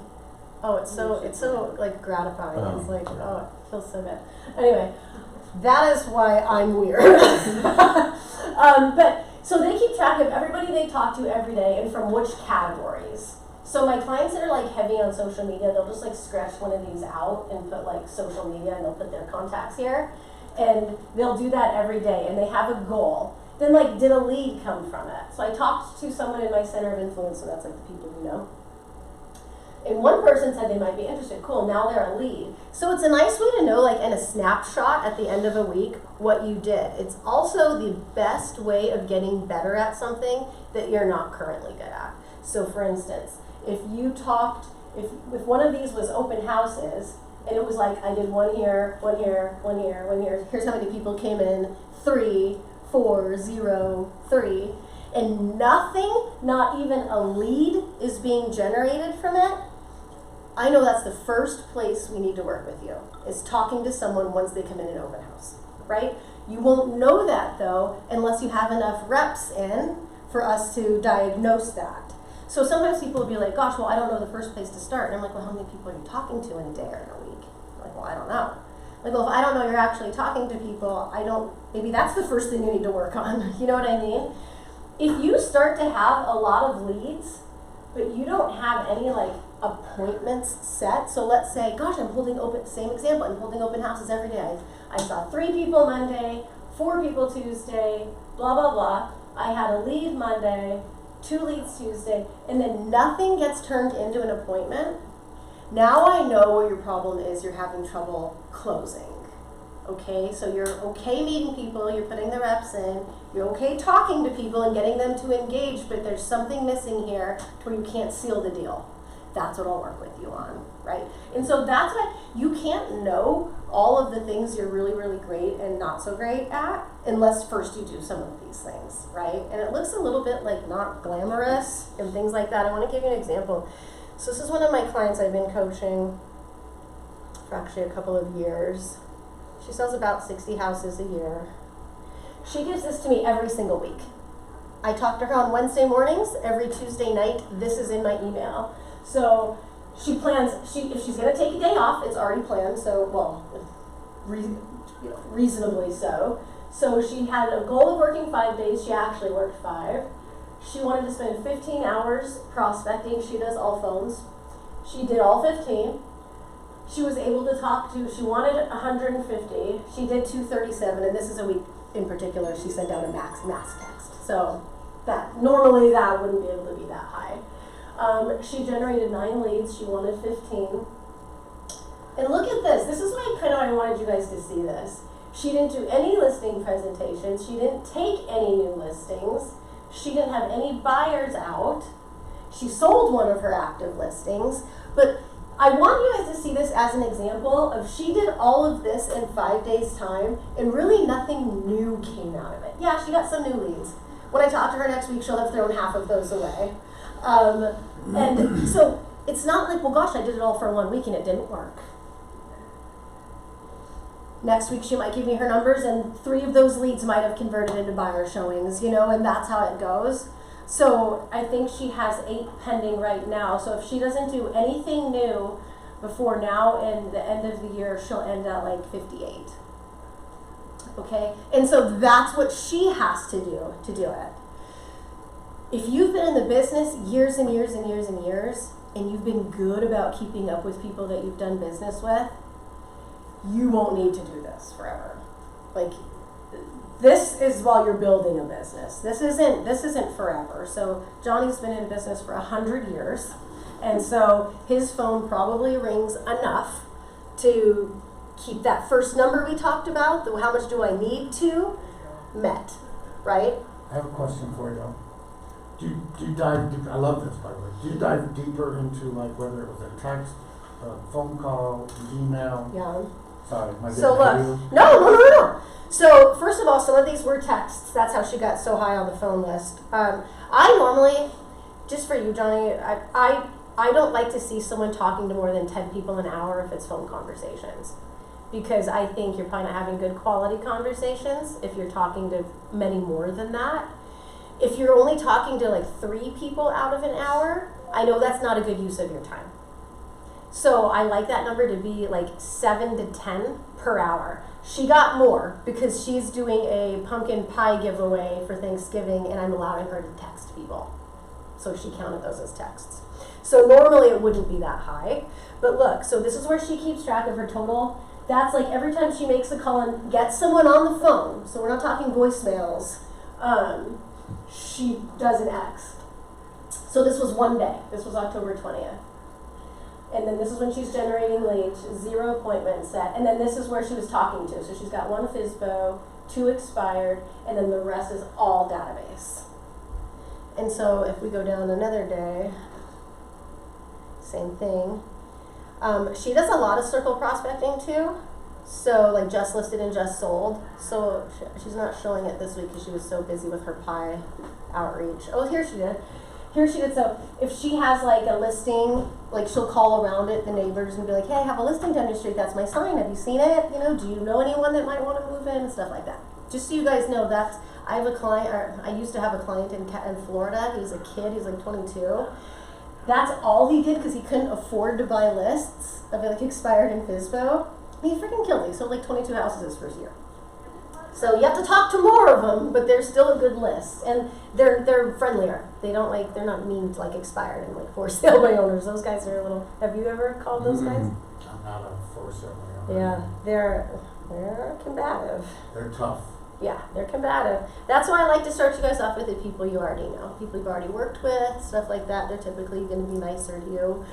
Oh, it's so like gratifying. It's like, oh, it feels so good. Anyway, that is why I'm weird. But so they keep track of everybody they talk to every day and from which categories. So my clients that are like heavy on social media, they'll just like scratch one of these out and put like social media, and they'll put their contacts here, and they'll do that every day, and they have a goal. Then like, did a lead come from it? So I talked to someone in my center of influence, so that's like the people you know. And one person said they might be interested. Cool, now they're a lead. So it's a nice way to know, like in a snapshot at the end of a week, what you did. It's also the best way of getting better at something that you're not currently good at. So for instance, if you talked, if one of these was open houses, and it was like, I did one here, one here, one here, one here, here's how many people came in, 3, 4, 0, 3, and nothing, not even a lead is being generated from it, I know that's the first place we need to work with you, is talking to someone once they come in an open house, right? You won't know that though, unless you have enough reps in for us to diagnose that. So sometimes people will be like, gosh, well, I don't know the first place to start. And I'm like, well, how many people are you talking to in a day or in a week? I'm like, well, I don't know. Like, well, if I don't know you're actually talking to people, maybe that's the first thing you need to work on. You know what I mean? If you start to have a lot of leads, but you don't have any like appointments set, so let's say, gosh, I'm holding open, same example, I'm holding open houses every day. I saw 3 people Monday, 4 people Tuesday, blah, blah, blah. I had a lead Monday, 2 leads Tuesday, and then nothing gets turned into an appointment. Now I know what your problem is. You're having trouble closing. Okay, so you're okay meeting people, you're putting the reps in, you're okay talking to people and getting them to engage, but there's something missing here to where you can't seal the deal. That's what I'll work with you on, right? And so that's why you can't know all of the things you're really, really great and not so great at unless first you do some of these things, right? And it looks a little bit like not glamorous and things like that. I want to give you an example. So this is one of my clients I've been coaching for actually a couple of years. She sells about 60 houses a year. She gives this to me every single week. I talk to her on Wednesday mornings. Every Tuesday night, this is in my email. So she plans, if she's going to take a day off, it's already planned, so, well, reasonably so. So she had a goal of working 5 days. She actually worked 5. She wanted to spend 15 hours prospecting. She does all phones. She did all 15. She was able to talk to, she wanted 150. She did 237, and this is a week in particular she sent out a mass text. So normally that wouldn't be able to be that high. She generated 9 leads. She wanted 15. And look at this. This is why I wanted you guys to see this. She didn't do any listing presentations. She didn't take any new listings. She didn't have any buyers out. She sold one of her active listings. But I want you guys to see this as an example of she did all of this in 5 days' time, and really nothing new came out of it. Yeah, she got some new leads. When I talk to her next week, she'll have thrown half of those away. And so it's not like, well, gosh, I did it all for 1 week and it didn't work. Next week she might give me her numbers, and 3 of those leads might have converted into buyer showings, and that's how it goes. So I think she has 8 pending right now. So if she doesn't do anything new before now and the end of the year, she'll end at like 58. Okay? And so that's what she has to do it. If you've been in the business years and years and years and years, and you've been good about keeping up with people that you've done business with, you won't need to do this forever. Like, this is while you're building a business. This isn't forever. So Johnny's been in business for 100 years, and so his phone probably rings enough to keep that first number we talked about, the how much do I need to, met, right? I have a question for you. Do you dive deep, I love this, by the way. Do you dive deeper into like whether it was a text, a phone call, an email? Yeah. Sorry, am I So getting look, ahead of you? no. So first of all, some of these were texts. That's how she got so high on the phone list. I normally, just for you, Johnny, I don't like to see someone talking to more than 10 people an hour if it's phone conversations. Because I think you're probably not having good quality conversations if you're talking to many more than that. If you're only talking to like 3 people out of an hour, I know that's not a good use of your time. So I like that number to be like 7 to 10 per hour. She got more because she's doing a pumpkin pie giveaway for Thanksgiving and I'm allowing her to text people. So she counted those as texts. So normally it wouldn't be that high. But look, so this is where she keeps track of her total. That's like every time she makes a call and gets someone on the phone, so we're not talking voicemails, she does an X. So this was one day. This was October 20th. And then this is when she's generating leads, 0 appointments set. And then this is where she was talking to. So she's got 1 FSBO, 2 expired, and then the rest is all database. And so if we go down another day, same thing. She does a lot of circle prospecting too. So like just listed and just sold. So she's not showing it this week because she was so busy with her pie outreach. Oh, here she did. So if she has like a listing, like she'll call around it, the neighbors, and be like, hey, I have a listing down your street. That's my sign. Have you seen it? You know, do you know anyone that might want to move in and stuff like that? Just so you guys know, I have a client, or I used to have a client in Florida. He was a kid. He's like 22. That's all he did because he couldn't afford to buy lists of like expired in FSBO. He freaking killed me. He sold like 22 houses his first year. So you have to talk to more of them, but they're still a good list, and they're friendlier. They're not mean to like expired and like for sale by owners. Those guys are a little. Have you ever called those guys? I'm not a for sale by owner. Yeah, they're combative. They're tough. Yeah, they're combative. That's why I like to start you guys off with the people you already know, people you've already worked with, stuff like that. They're typically going to be nicer to you.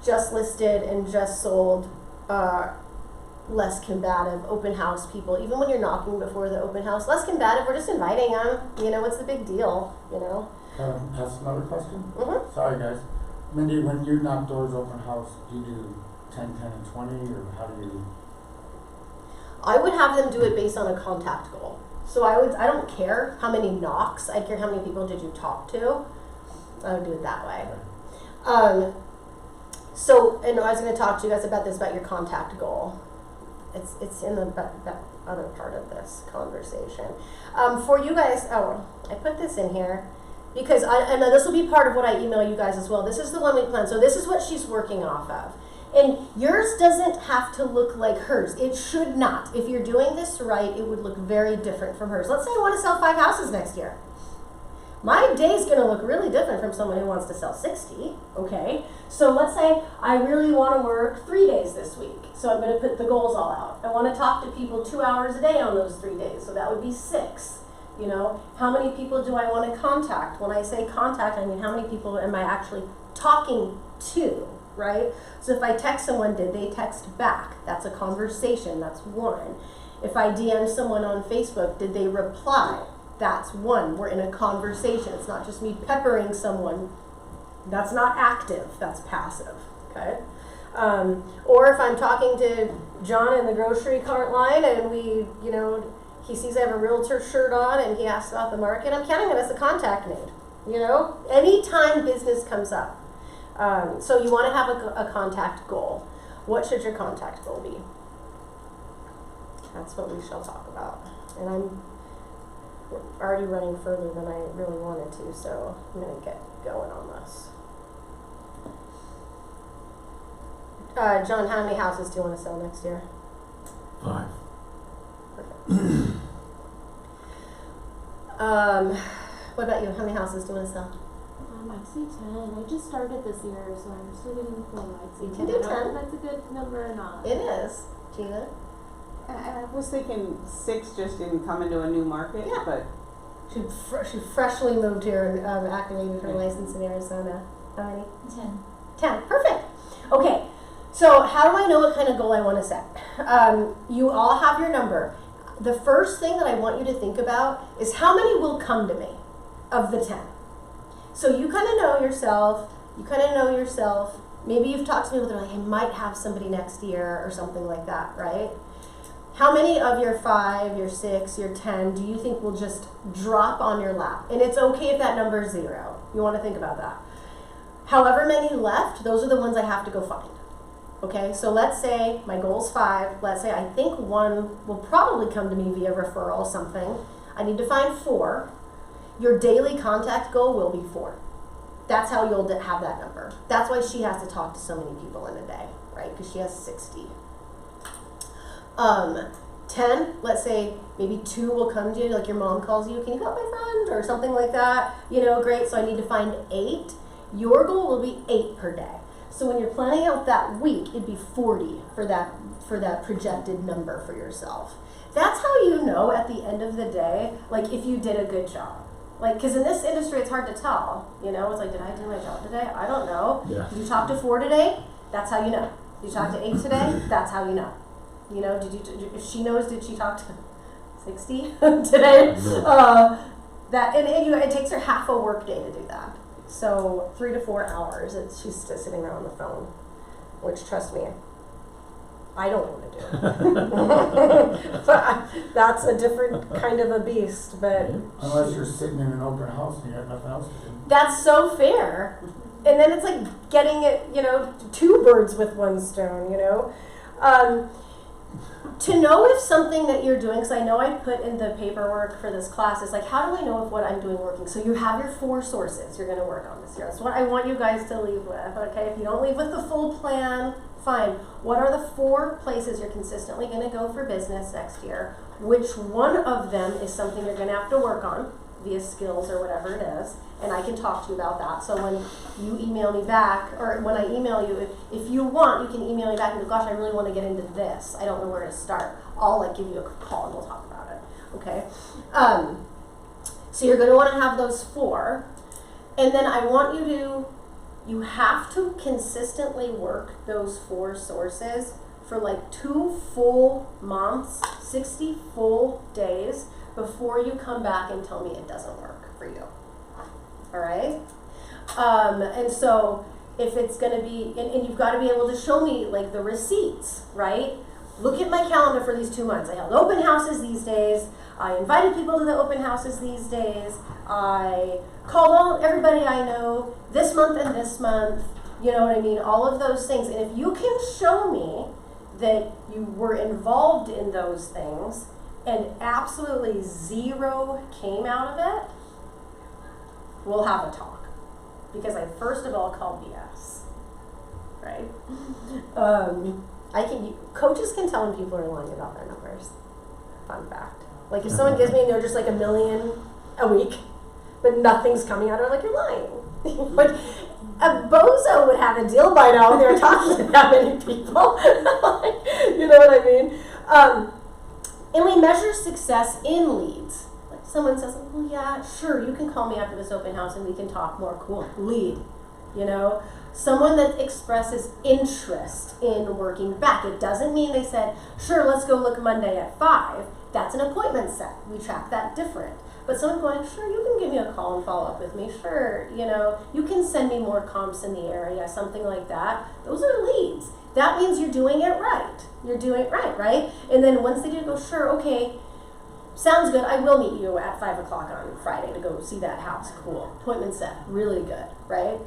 Just listed and just sold. Less combative, open house people, even when you're knocking before the open house, less combative, we're just inviting them, you know, what's the big deal, you know? Ask another question? Mm-hmm. Sorry guys. Mindy, when you knock doors open house, do you do 10, 10, and 20, or how do you? I would have them do it based on a contact goal. So I don't care how many knocks, I care how many people did you talk to. I would do it that way. So, and I was going to talk to you guys about this, about your contact goal. It's in the other part of this conversation. For you guys, I put this in here because I know this will be part of what I email you guys as well. This is the 1 week plan. So this is what she's working off of. And yours doesn't have to look like hers. It should not. If you're doing this right, it would look very different from hers. Let's say I want to sell 5 houses next year. My day's going to look really different from someone who wants to sell 60, okay? So let's say I really want to work 3 days this week. So I'm going to put the goals all out. I want to talk to people 2 hours a day on those 3 days. So that would be 6. You know, how many people do I want to contact? When I say contact, I mean how many people am I actually talking to, right? So if I text someone, did they text back? That's a conversation, that's 1. If I DM someone on Facebook, did they reply? That's 1. We're in a conversation. It's not just me peppering someone. That's not active, that's passive, okay? Or if I'm talking to John in the grocery cart line and we, you know, he sees I have a realtor shirt on and he asks about the market, I'm counting it as a contact made, you know? Anytime business comes up. So you want to have a contact goal. What should your contact goal be? That's what we shall talk about. And I'm already running further than I really wanted to, so I'm going to get going on this. John, how many houses do you want to sell next year? 5. Perfect. What about you? How many houses do you want to sell? I'd say 10. I just started this year, so I'm still getting the flow. I'd say You 10. can do I don't know 10. if that's a good number or not. It is. Gina? I was thinking 6 just didn't come into a new market, Yeah. but She freshly moved here and activated her license in Arizona. How many? 10. 10. Perfect. Okay. So how do I know what kind of goal I want to set? You all have your number. The first thing that I want you to think about is how many will come to me of the 10. So you kind of know yourself. Maybe you've talked to people that are like, I might have somebody next year or something like that, right? How many of your 5, your 6, your 10 do you think will just drop on your lap? And it's okay if that number is 0. You want to think about that. However many left, those are the ones I have to go find. Okay, so let's say my goal's 5. Let's say I think 1 will probably come to me via referral, something. I need to find 4. Your daily contact goal will be 4. That's how you'll have that number. That's why she has to talk to so many people in a day, right? Because she has 60. 10, let's say maybe 2 will come to you, like your mom calls you, can you help my friend or something like that? Great, so I need to find 8. Your goal will be 8 per day. So when you're planning out that week, it'd be 40 for that projected number for yourself. That's how you know at the end of the day, like if you did a good job. Like, because in this industry, it's hard to tell. It's like, did I do my job today? I don't know. Yeah. Did you talk to 4 today? That's how you know. Did you talk to 8 today? That's how you know. If she knows, did she talk to 60 today? Yeah. It takes her half a work day to do that. So 3 to 4 hours, she's just sitting around on the phone, which, trust me, I don't want to do. But that's a different kind of a beast, but Unless you're sitting in an open house and you got nothing else to do. that's so fair. And then it's like getting it, 2 birds with 1 stone, To know if something that you're doing, because I know I put in the paperwork for this class, is like, how do I know if what I'm doing working? So you have your 4 sources you're going to work on this year. That's what I want you guys to leave with, okay? If you don't leave with the full plan, fine. What are the 4 places you're consistently going to go for business next year? Which one of them is something you're going to have to work on via skills or whatever it is? And I can talk to you about that. So when you email me back, or when I email you, if you want, you can email me back and go, gosh, I really want to get into this. I don't know where to start. I'll give you a call and we'll talk about it. Okay? So you're going to want to have those 4. And then I want you have to consistently work those 4 sources for like 2 full months, 60 full days before you come back and tell me it doesn't work for you. All right? And so if it's going to be, and you've got to be able to show me like the receipts, right? Look at my calendar for these 2 months. I held open houses these days. I invited people to the open houses these days. I called everybody I know this month and this month. You know what I mean? All of those things. And if you can show me that you were involved in those things and absolutely 0 came out of it, we'll have a talk. Because I first of all call BS, right? Coaches can tell when people are lying about their numbers. Fun fact. Like if someone gives me and they're just like $1 million a week, but nothing's coming out of it, like you're lying. Like a bozo would have a deal by now if they were talking to that many people. You know what I mean? And we measure success in leads. Like someone says, well, yeah, sure, you can call me after this open house and we can talk more. Cool. Lead. Someone that expresses interest in working back. It doesn't mean they said, sure, let's go look Monday at 5. That's an appointment set. We track that different. But someone going, sure, you can give me a call and follow up with me. Sure, you can send me more comps in the area, something like that. Those are leads. That means you're doing it right. You're doing it right? And then once they do go, sure, okay, sounds good. I will meet you at 5 o'clock on Friday to go see that house. Cool. Appointment set. Really good, right?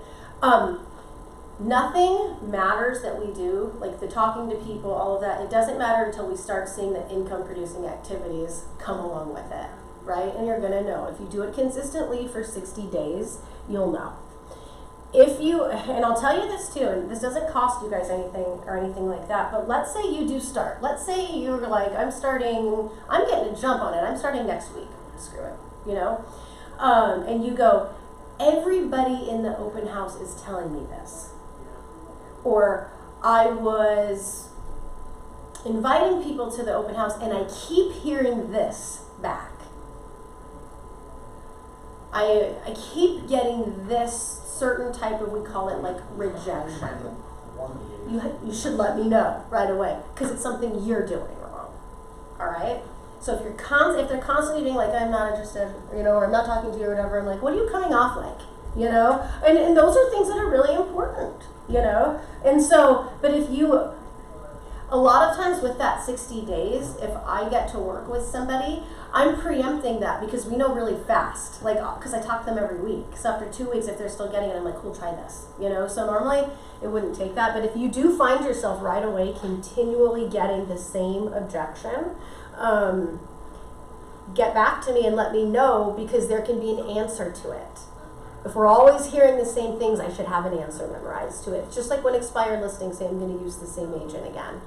Nothing matters that we do, like the talking to people, all of that. It doesn't matter until we start seeing the income-producing activities come along with it, right? And you're going to know. If you do it consistently for 60 days, you'll know. And I'll tell you this too, and this doesn't cost you guys anything or anything like that, but let's say you do start. Let's say you're like, I'm getting a jump on it. I'm starting next week. Screw it, and you go, everybody in the open house is telling me this. Or I was inviting people to the open house, and I keep hearing this back. I keep getting this certain type of, we call it like rejection. You should let me know right away because it's something you're doing wrong. All right. So if they're constantly being like, I'm not interested, or I'm not talking to you or whatever, I'm like, what are you coming off like? And those are things that are really important, And so, but if you, a lot of times with that 60 days, if I get to work with somebody, I'm preempting that because we know really fast, because I talk to them every week. So after 2 weeks, if they're still getting it, I'm like, cool, try this, So normally it wouldn't take that. But if you do find yourself right away continually getting the same objection, get back to me and let me know because there can be an answer to it. If we're always hearing the same things, I should have an answer memorized to it. It's just like when expired listings say I'm going to use the same agent again,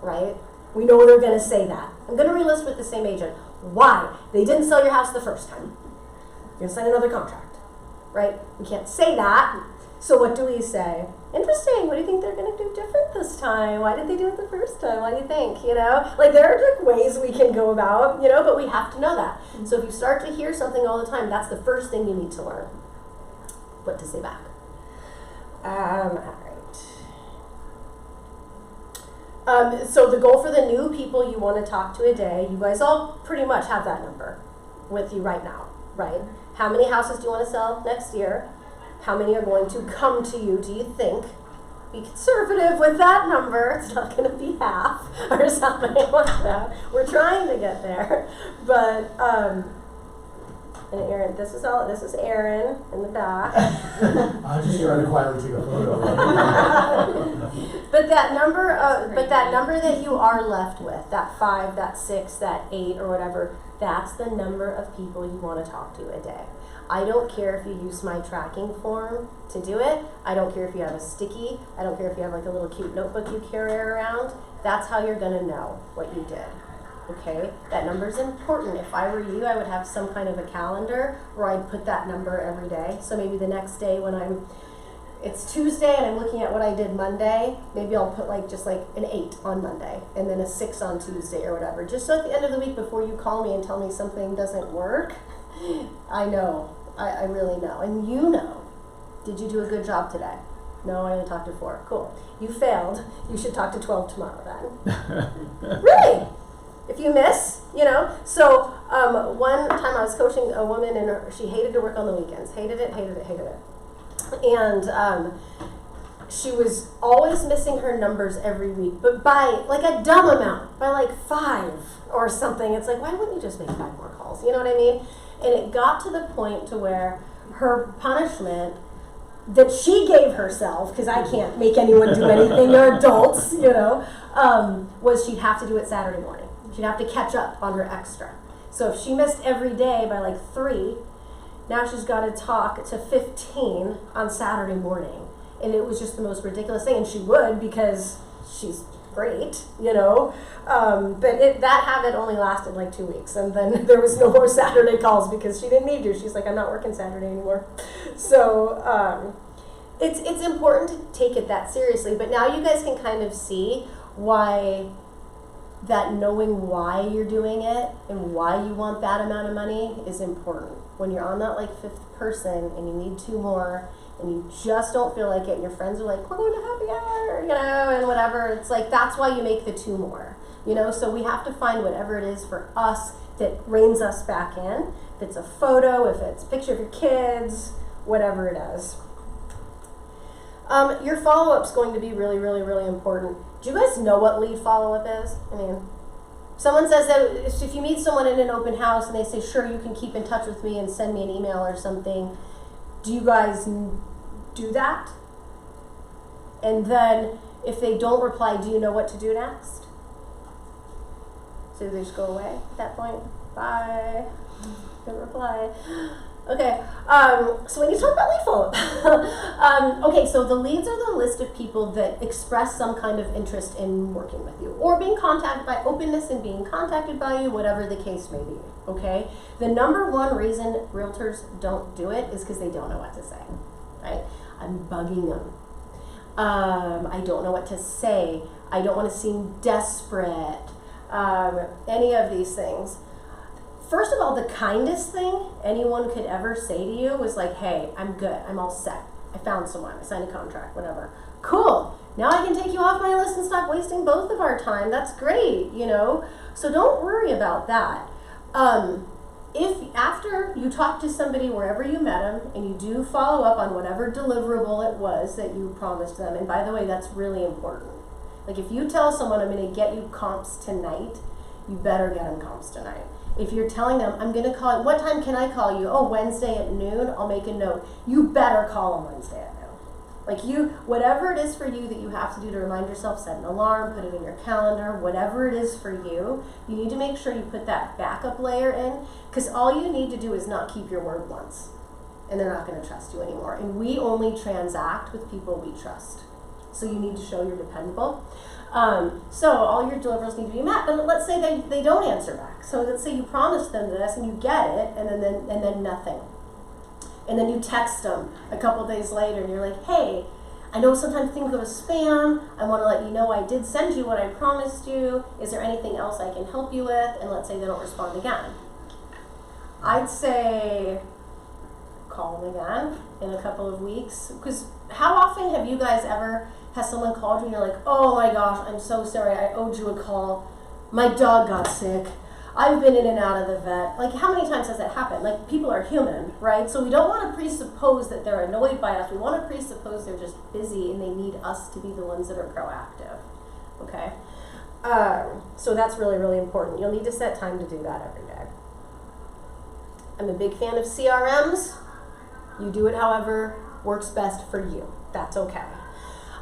right? We know they're going to say that. I'm going to relist with the same agent. Why? They didn't sell your house the first time. You're going to sign another contract, right? We can't say that. So what do we say? Interesting. What do you think they're going to do different this time? Why did they do it the first time? What do you think? There are ways we can go about, but we have to know that. So if you start to hear something all the time, that's the first thing you need to learn. What to say back. All right. So the goal for the new people you want to talk to a day, you guys all pretty much have that number with you right now, right? How many houses do you want to sell next year? How many are going to come to you, do you think? Be conservative with that number. It's not going to be half or something like that. We're trying to get there. But, and Aaron, this is Aaron in the back. I was just trying to quietly take a photo. But that number that you are left with, that 5, that 6, that 8, or whatever, that's the number of people you want to talk to a day. I don't care if you use my tracking form to do it. I don't care if you have a sticky. I don't care if you have like a little cute notebook you carry around. That's how you're going to know what you did. Okay? That number's important. If I were you, I would have some kind of a calendar where I'd put that number every day. So maybe the next day when it's Tuesday and I'm looking at what I did Monday, maybe I'll put just an 8 on Monday and then a 6 on Tuesday or whatever. Just so at the end of the week before you call me and tell me something doesn't work, I know. I really know. And you know. Did you do a good job today? No, I only talked to 4. Cool. You failed. You should talk to 12 tomorrow then. Really? If you miss, So one time I was coaching a woman and she hated to work on the weekends. Hated it. And she was always missing her numbers every week, but by a dumb amount, by 5 or something. It's why wouldn't you just make 5 more calls? You know what I mean? And it got to the point to where her punishment that she gave herself, because I can't make anyone do anything, they're adults, was she'd have to do it Saturday morning. She'd have to catch up on her extra. So if she missed every day by 3, now she's got to talk to 15 on Saturday morning. And it was just the most ridiculous thing. And she would because she's great, But that habit only lasted 2 weeks. And then there was no more Saturday calls because she didn't need to. She's like, I'm not working Saturday anymore. So it's important to take it that seriously. But now you guys can kind of see why that knowing why you're doing it and why you want that amount of money is important. When you're on that 5th person and you need 2 more and you just don't feel like it and your friends are like, we're going to happy hour, and whatever, it's that's why you make the 2 more, so we have to find whatever it is for us that reins us back in. If it's a photo, if it's a picture of your kids, whatever it is. Your follow-up's going to be really, really, really important. Do you guys know what lead follow-up is? I mean, someone says that if you meet someone in an open house and they say, sure, you can keep in touch with me and send me an email or something, do you guys do that? And then if they don't reply, do you know what to do next? So they just go away at that point? Bye. Don't reply. Okay, so we need to talk about lead follow-up. Okay, so the leads are the list of people that express some kind of interest in working with you or being contacted by openness and being contacted by you, whatever the case may be, okay? The number one reason realtors don't do it is because they don't know what to say, right? I'm bugging them. I don't know what to say, I don't want to seem desperate, any of these things. First of all, the kindest thing anyone could ever say to you was like, hey, I'm good, I'm all set, I found someone, I signed a contract, whatever. Cool, now I can take you off my list and stop wasting both of our time, that's great, you know? So don't worry about that. If after you talk to somebody wherever you met them and you do follow up on whatever deliverable it was that you promised them, and by the way, that's really important. Like if you tell someone I'm going to get you comps tonight, you better get them comps tonight. If you're telling them I'm going to call, what time can I call you? Oh, Wednesday at noon, I'll make a note. You better call them Wednesday at noon. Like whatever it is for you that you have to do to remind yourself, set an alarm, put it in your calendar, whatever it is for you, you need to make sure you put that backup layer in, because all you need to do is not keep your word once, and they're not going to trust you anymore. And we only transact with people we trust. So you need to show you're dependable. So all your deliverables need to be met, but let's say they don't answer back. So let's say you promised them this and you get it, and then nothing. And then you text them a couple days later and you're like, hey, I know sometimes things go to spam. I want to let you know I did send you what I promised you. Is there anything else I can help you with? And let's say they don't respond again. I'd say call them again in a couple of weeks. Because how often have you guys has someone called you and you're like, oh my gosh, I'm so sorry, I owed you a call. My dog got sick. I've been in and out of the vet. Like, how many times has that happened? Like, people are human, right? So we don't want to presuppose that they're annoyed by us. We want to presuppose they're just busy and they need us to be the ones that are proactive, okay? So that's really, really important. You'll need to set time to do that every day. I'm a big fan of CRMs. You do it however works best for you. That's okay.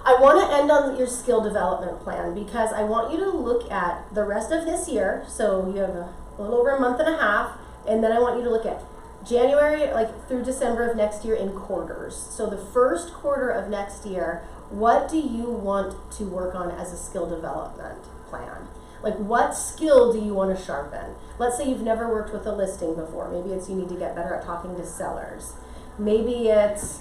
I want to end on your skill development plan because I want you to look at the rest of this year. So you have a little over a month and a half, and then I want you to look at January, like through December of next year in quarters. So the first quarter of next year, what do you want to work on as a skill development plan? Like, what skill do you want to sharpen? Let's say you've never worked with a listing before. Maybe it's you need to get better at talking to sellers. Maybe it's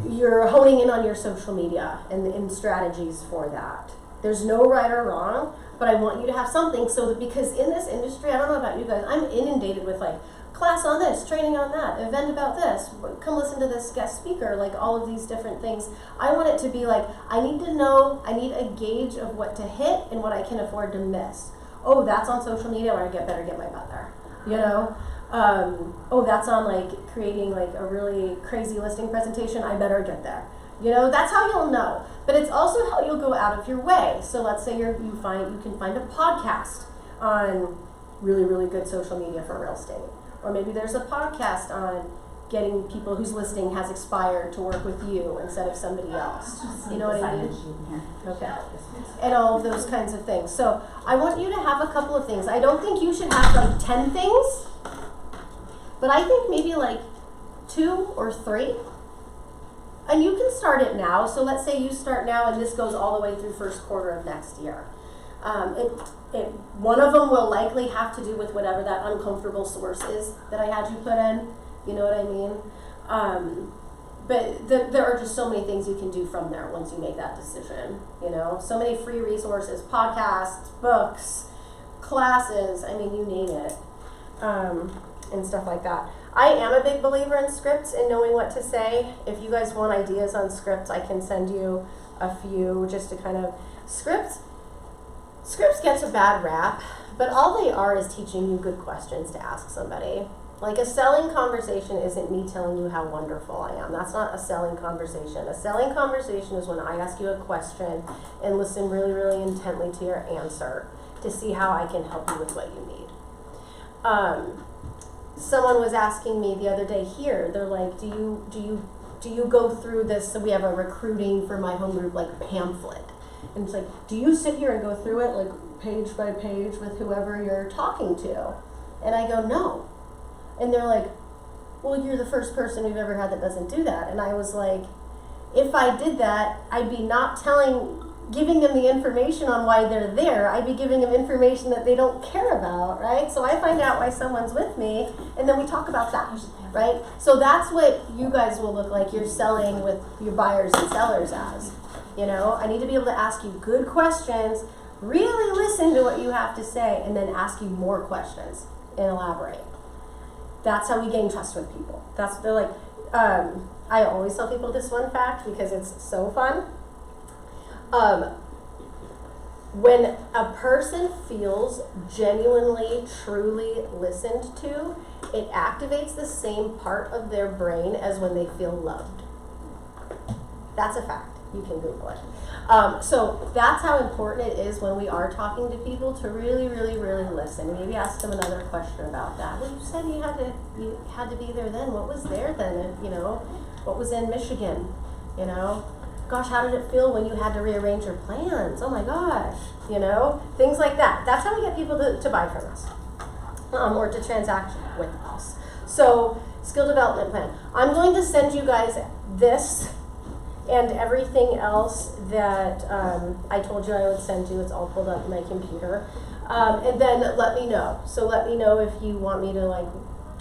you're honing in on your social media and strategies for that. There's no right or wrong, but I want you to have something so that, because in this industry, I don't know about you guys, I'm inundated with like class on this, training on that, event about this, come listen to this guest speaker, like all of these different things. I want it to be like, I need to know, I need a gauge of what to hit and what I can afford to miss. Oh, that's on social media, or I better get my butt there, you know? Oh, that's on like creating like a really crazy listing presentation, I better get there. You know, that's how you'll know. But it's also how you'll go out of your way. So let's say you can find a podcast on really, really good social media for real estate. Or maybe there's a podcast on getting people whose listing has expired to work with you instead of somebody else. You know what I mean? Okay. And all of those kinds of things. So I want you to have a couple of things. I don't think you should have like 10 things. But I think maybe like 2 or 3. And you can start it now. So let's say you start now and this goes all the way through first quarter of next year. One of them will likely have to do with whatever that uncomfortable source is that I had you put in. You know what I mean? But there are just so many things you can do from there once you make that decision. You know, so many free resources, podcasts, books, classes, I mean, you name it. And stuff like that. I am a big believer in scripts and knowing what to say. If you guys want ideas on scripts, I can send you a few just to kind of... Scripts gets a bad rap, but all they are is teaching you good questions to ask somebody. Like, a selling conversation isn't me telling you how wonderful I am. That's not a selling conversation. A selling conversation is when I ask you a question and listen really, really intently to your answer to see how I can help you with what you need. Someone was asking me the other day here, they're like, do you go through this? So we have a recruiting for my home group like pamphlet. And it's like, do you sit here and go through it like page by page with whoever you're talking to? And I go, no. And they're like, well, you're the first person we've ever had that doesn't do that. And I was like, if I did that, I'd be not telling giving them the information on why they're there. I'd be giving them information that they don't care about, right? So I find out why someone's with me, and then we talk about that, right? So that's what you guys will look like you're selling with your buyers and sellers as. You know, I need to be able to ask you good questions, really listen to what you have to say, and then ask you more questions and elaborate. That's how we gain trust with people. They're like, I always tell people this one fact because it's so fun. When a person feels genuinely, truly listened to, it activates the same part of their brain as when they feel loved. That's a fact. You can Google it. So that's how important it is when we are talking to people to really, really, really listen. Maybe ask them another question about that. Well, you said you had to be there then. What was there then? You know, what was in Michigan? You know, gosh, how did it feel when you had to rearrange your plans? Oh my gosh, you know, things like that. That's how we get people to buy from us or to transact with us. So, skill development plan. I'm going to send you guys this and everything else that I told you I would send you. It's all pulled up in my computer. And then let me know. So let me know if you want me to like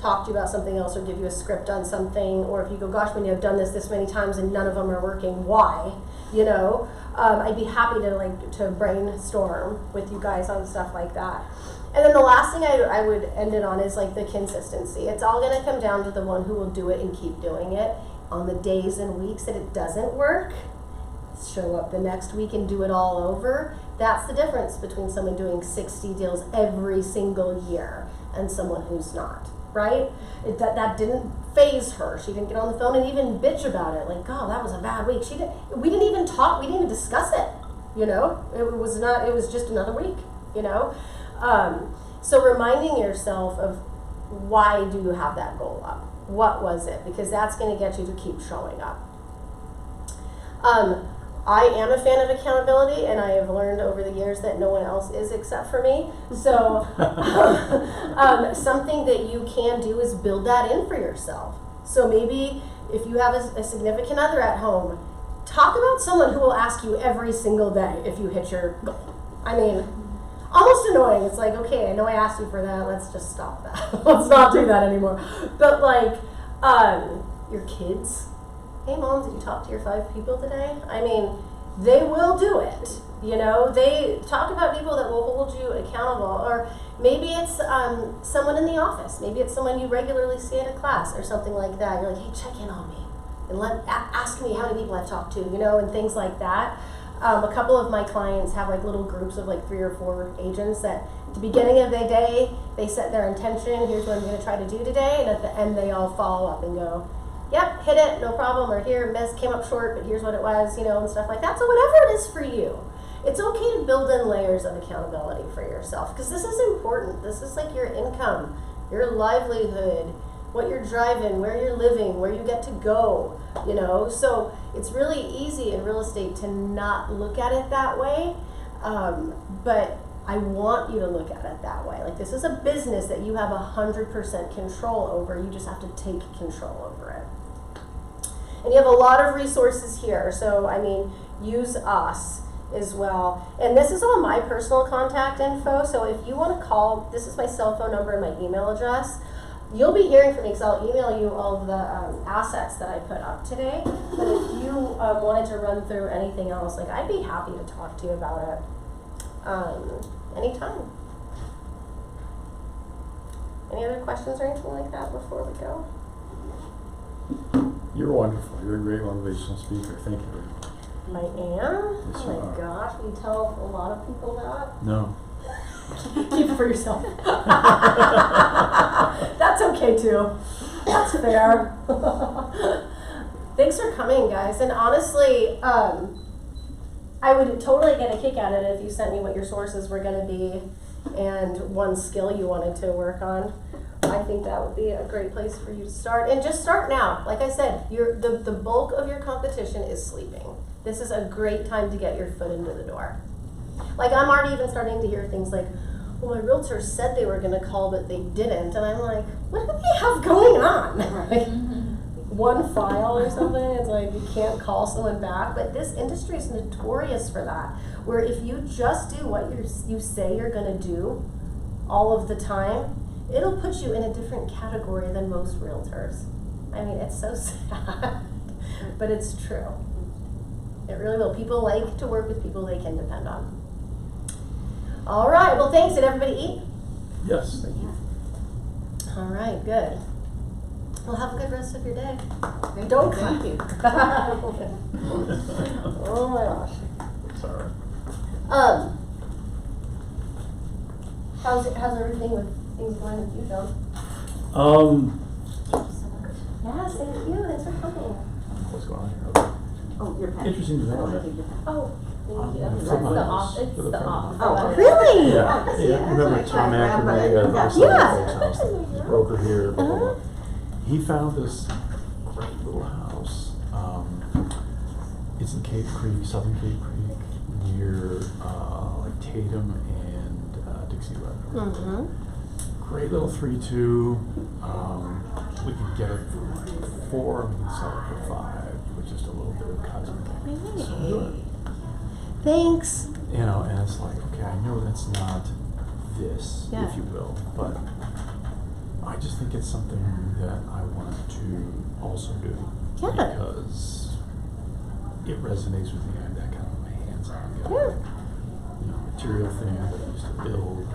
talk to you about something else or give you a script on something, or if you go, gosh, Mindy, I've done this many times and none of them are working, why? You know, I'd be happy to brainstorm with you guys on stuff like that. And then the last thing I would end it on is like the consistency. It's all gonna come down to the one who will do it and keep doing it. On the days and weeks that it doesn't work, show up the next week and do it all over. That's the difference between someone doing 60 deals every single year and someone who's not, right? That didn't phase her. She didn't get on the phone and even bitch about it. Like, oh, that was a bad week. We didn't even talk, we didn't even discuss it, you know? It was just another week, you know? So reminding yourself of why do you have that goal up? What was it? Because that's going to get you to keep showing up. I am a fan of accountability, and I have learned over the years that no one else is except for me. So something that you can do is build that in for yourself. So maybe if you have a significant other at home, talk about someone who will ask you every single day if you hit your goal. I mean, almost annoying. It's like, okay, I know I asked you for that. Let's just stop that. Let's not do that anymore. But like, your kids. Hey, Mom, did you talk to your 5 people today? I mean, they will do it. You know, they talk about people that will hold you accountable. Or maybe it's someone in the office. Maybe it's someone you regularly see in a class or something like that. You're like, hey, check in on me and ask me how many people I've talked to, you know, and things like that. A couple of my clients have like little groups of like 3 or 4 agents that at the beginning of their day, they set their intention, here's what I'm going to try to do today, and at the end they all follow up and go, yep, hit it, no problem, or here, came up short, but here's what it was, you know, and stuff like that. So whatever it is for you, it's okay to build in layers of accountability for yourself, because this is important. This is like your income, your livelihood, what you're driving, where you're living, where you get to go, you know. So it's really easy in real estate to not look at it that way, but I want you to look at it that way. Like, this is a business that you have 100% control over. You just have to take control over it. And you have a lot of resources here. So, I mean, use us as well. And this is all my personal contact info. So if you want to call, this is my cell phone number and my email address. You'll be hearing from me because I'll email you all of the assets that I put up today. But if you wanted to run through anything else, like, I'd be happy to talk to you about it anytime. Any other questions or anything like that before we go? You're wonderful. You're a great motivational speaker. Thank you very much. I am? Yes, Oh you my are. gosh, you tell a lot of people that? No. Keep it for yourself. That's okay too. That's fair. Thanks for coming, guys. And honestly, I would totally get a kick out of it if you sent me what your sources were going to be and one skill you wanted to work on. I think that would be a great place for you to start. And just start now. Like I said, the bulk of your competition is sleeping. This is a great time to get your foot into the door. Like, I'm already even starting to hear things like, well, my realtor said they were going to call, but they didn't. And I'm like, what do they have going on? Right? one file or something, it's like you can't call someone back. But this industry is notorious for that, where if you just do what you say you're gonna do all of the time, it'll put you in a different category than most realtors. I mean, it's so sad, but it's true. It really will. People like to work with people they can depend on. All right, well, thanks. Did everybody eat? Yes. All right, good. Well, have a good rest of your day. Thank Don't you, thank you. Oh my gosh. Sorry. How's everything with things going with you, John? Yes, thank you. Thanks for coming. What's going on here? Okay. Oh, your pen. Interesting development. Oh, thank you. I'm That's from the my off. house It's to the the front. off. Oh, Really? Yeah, yeah, remember Tom Ackerman, the other side Yeah. of the folks' house, the broker here, blah, blah, blah. He found this great little house, it's in Cape Creek, southern Cape Creek, near, like Tatum and, Dixie Road. Mm-hmm. Great little 3-2, we can get it for like 4, and we can sell it for 5, with just a little bit of cosmetic. So we're doing it. Thanks. You know, and it's like, okay, I know that's not this, Yeah. if you will, but I just think it's something that I want to also do. Yeah. Because it resonates with me. I'm that kind of a hands-on guy. Yeah. You know, material things that I used to build,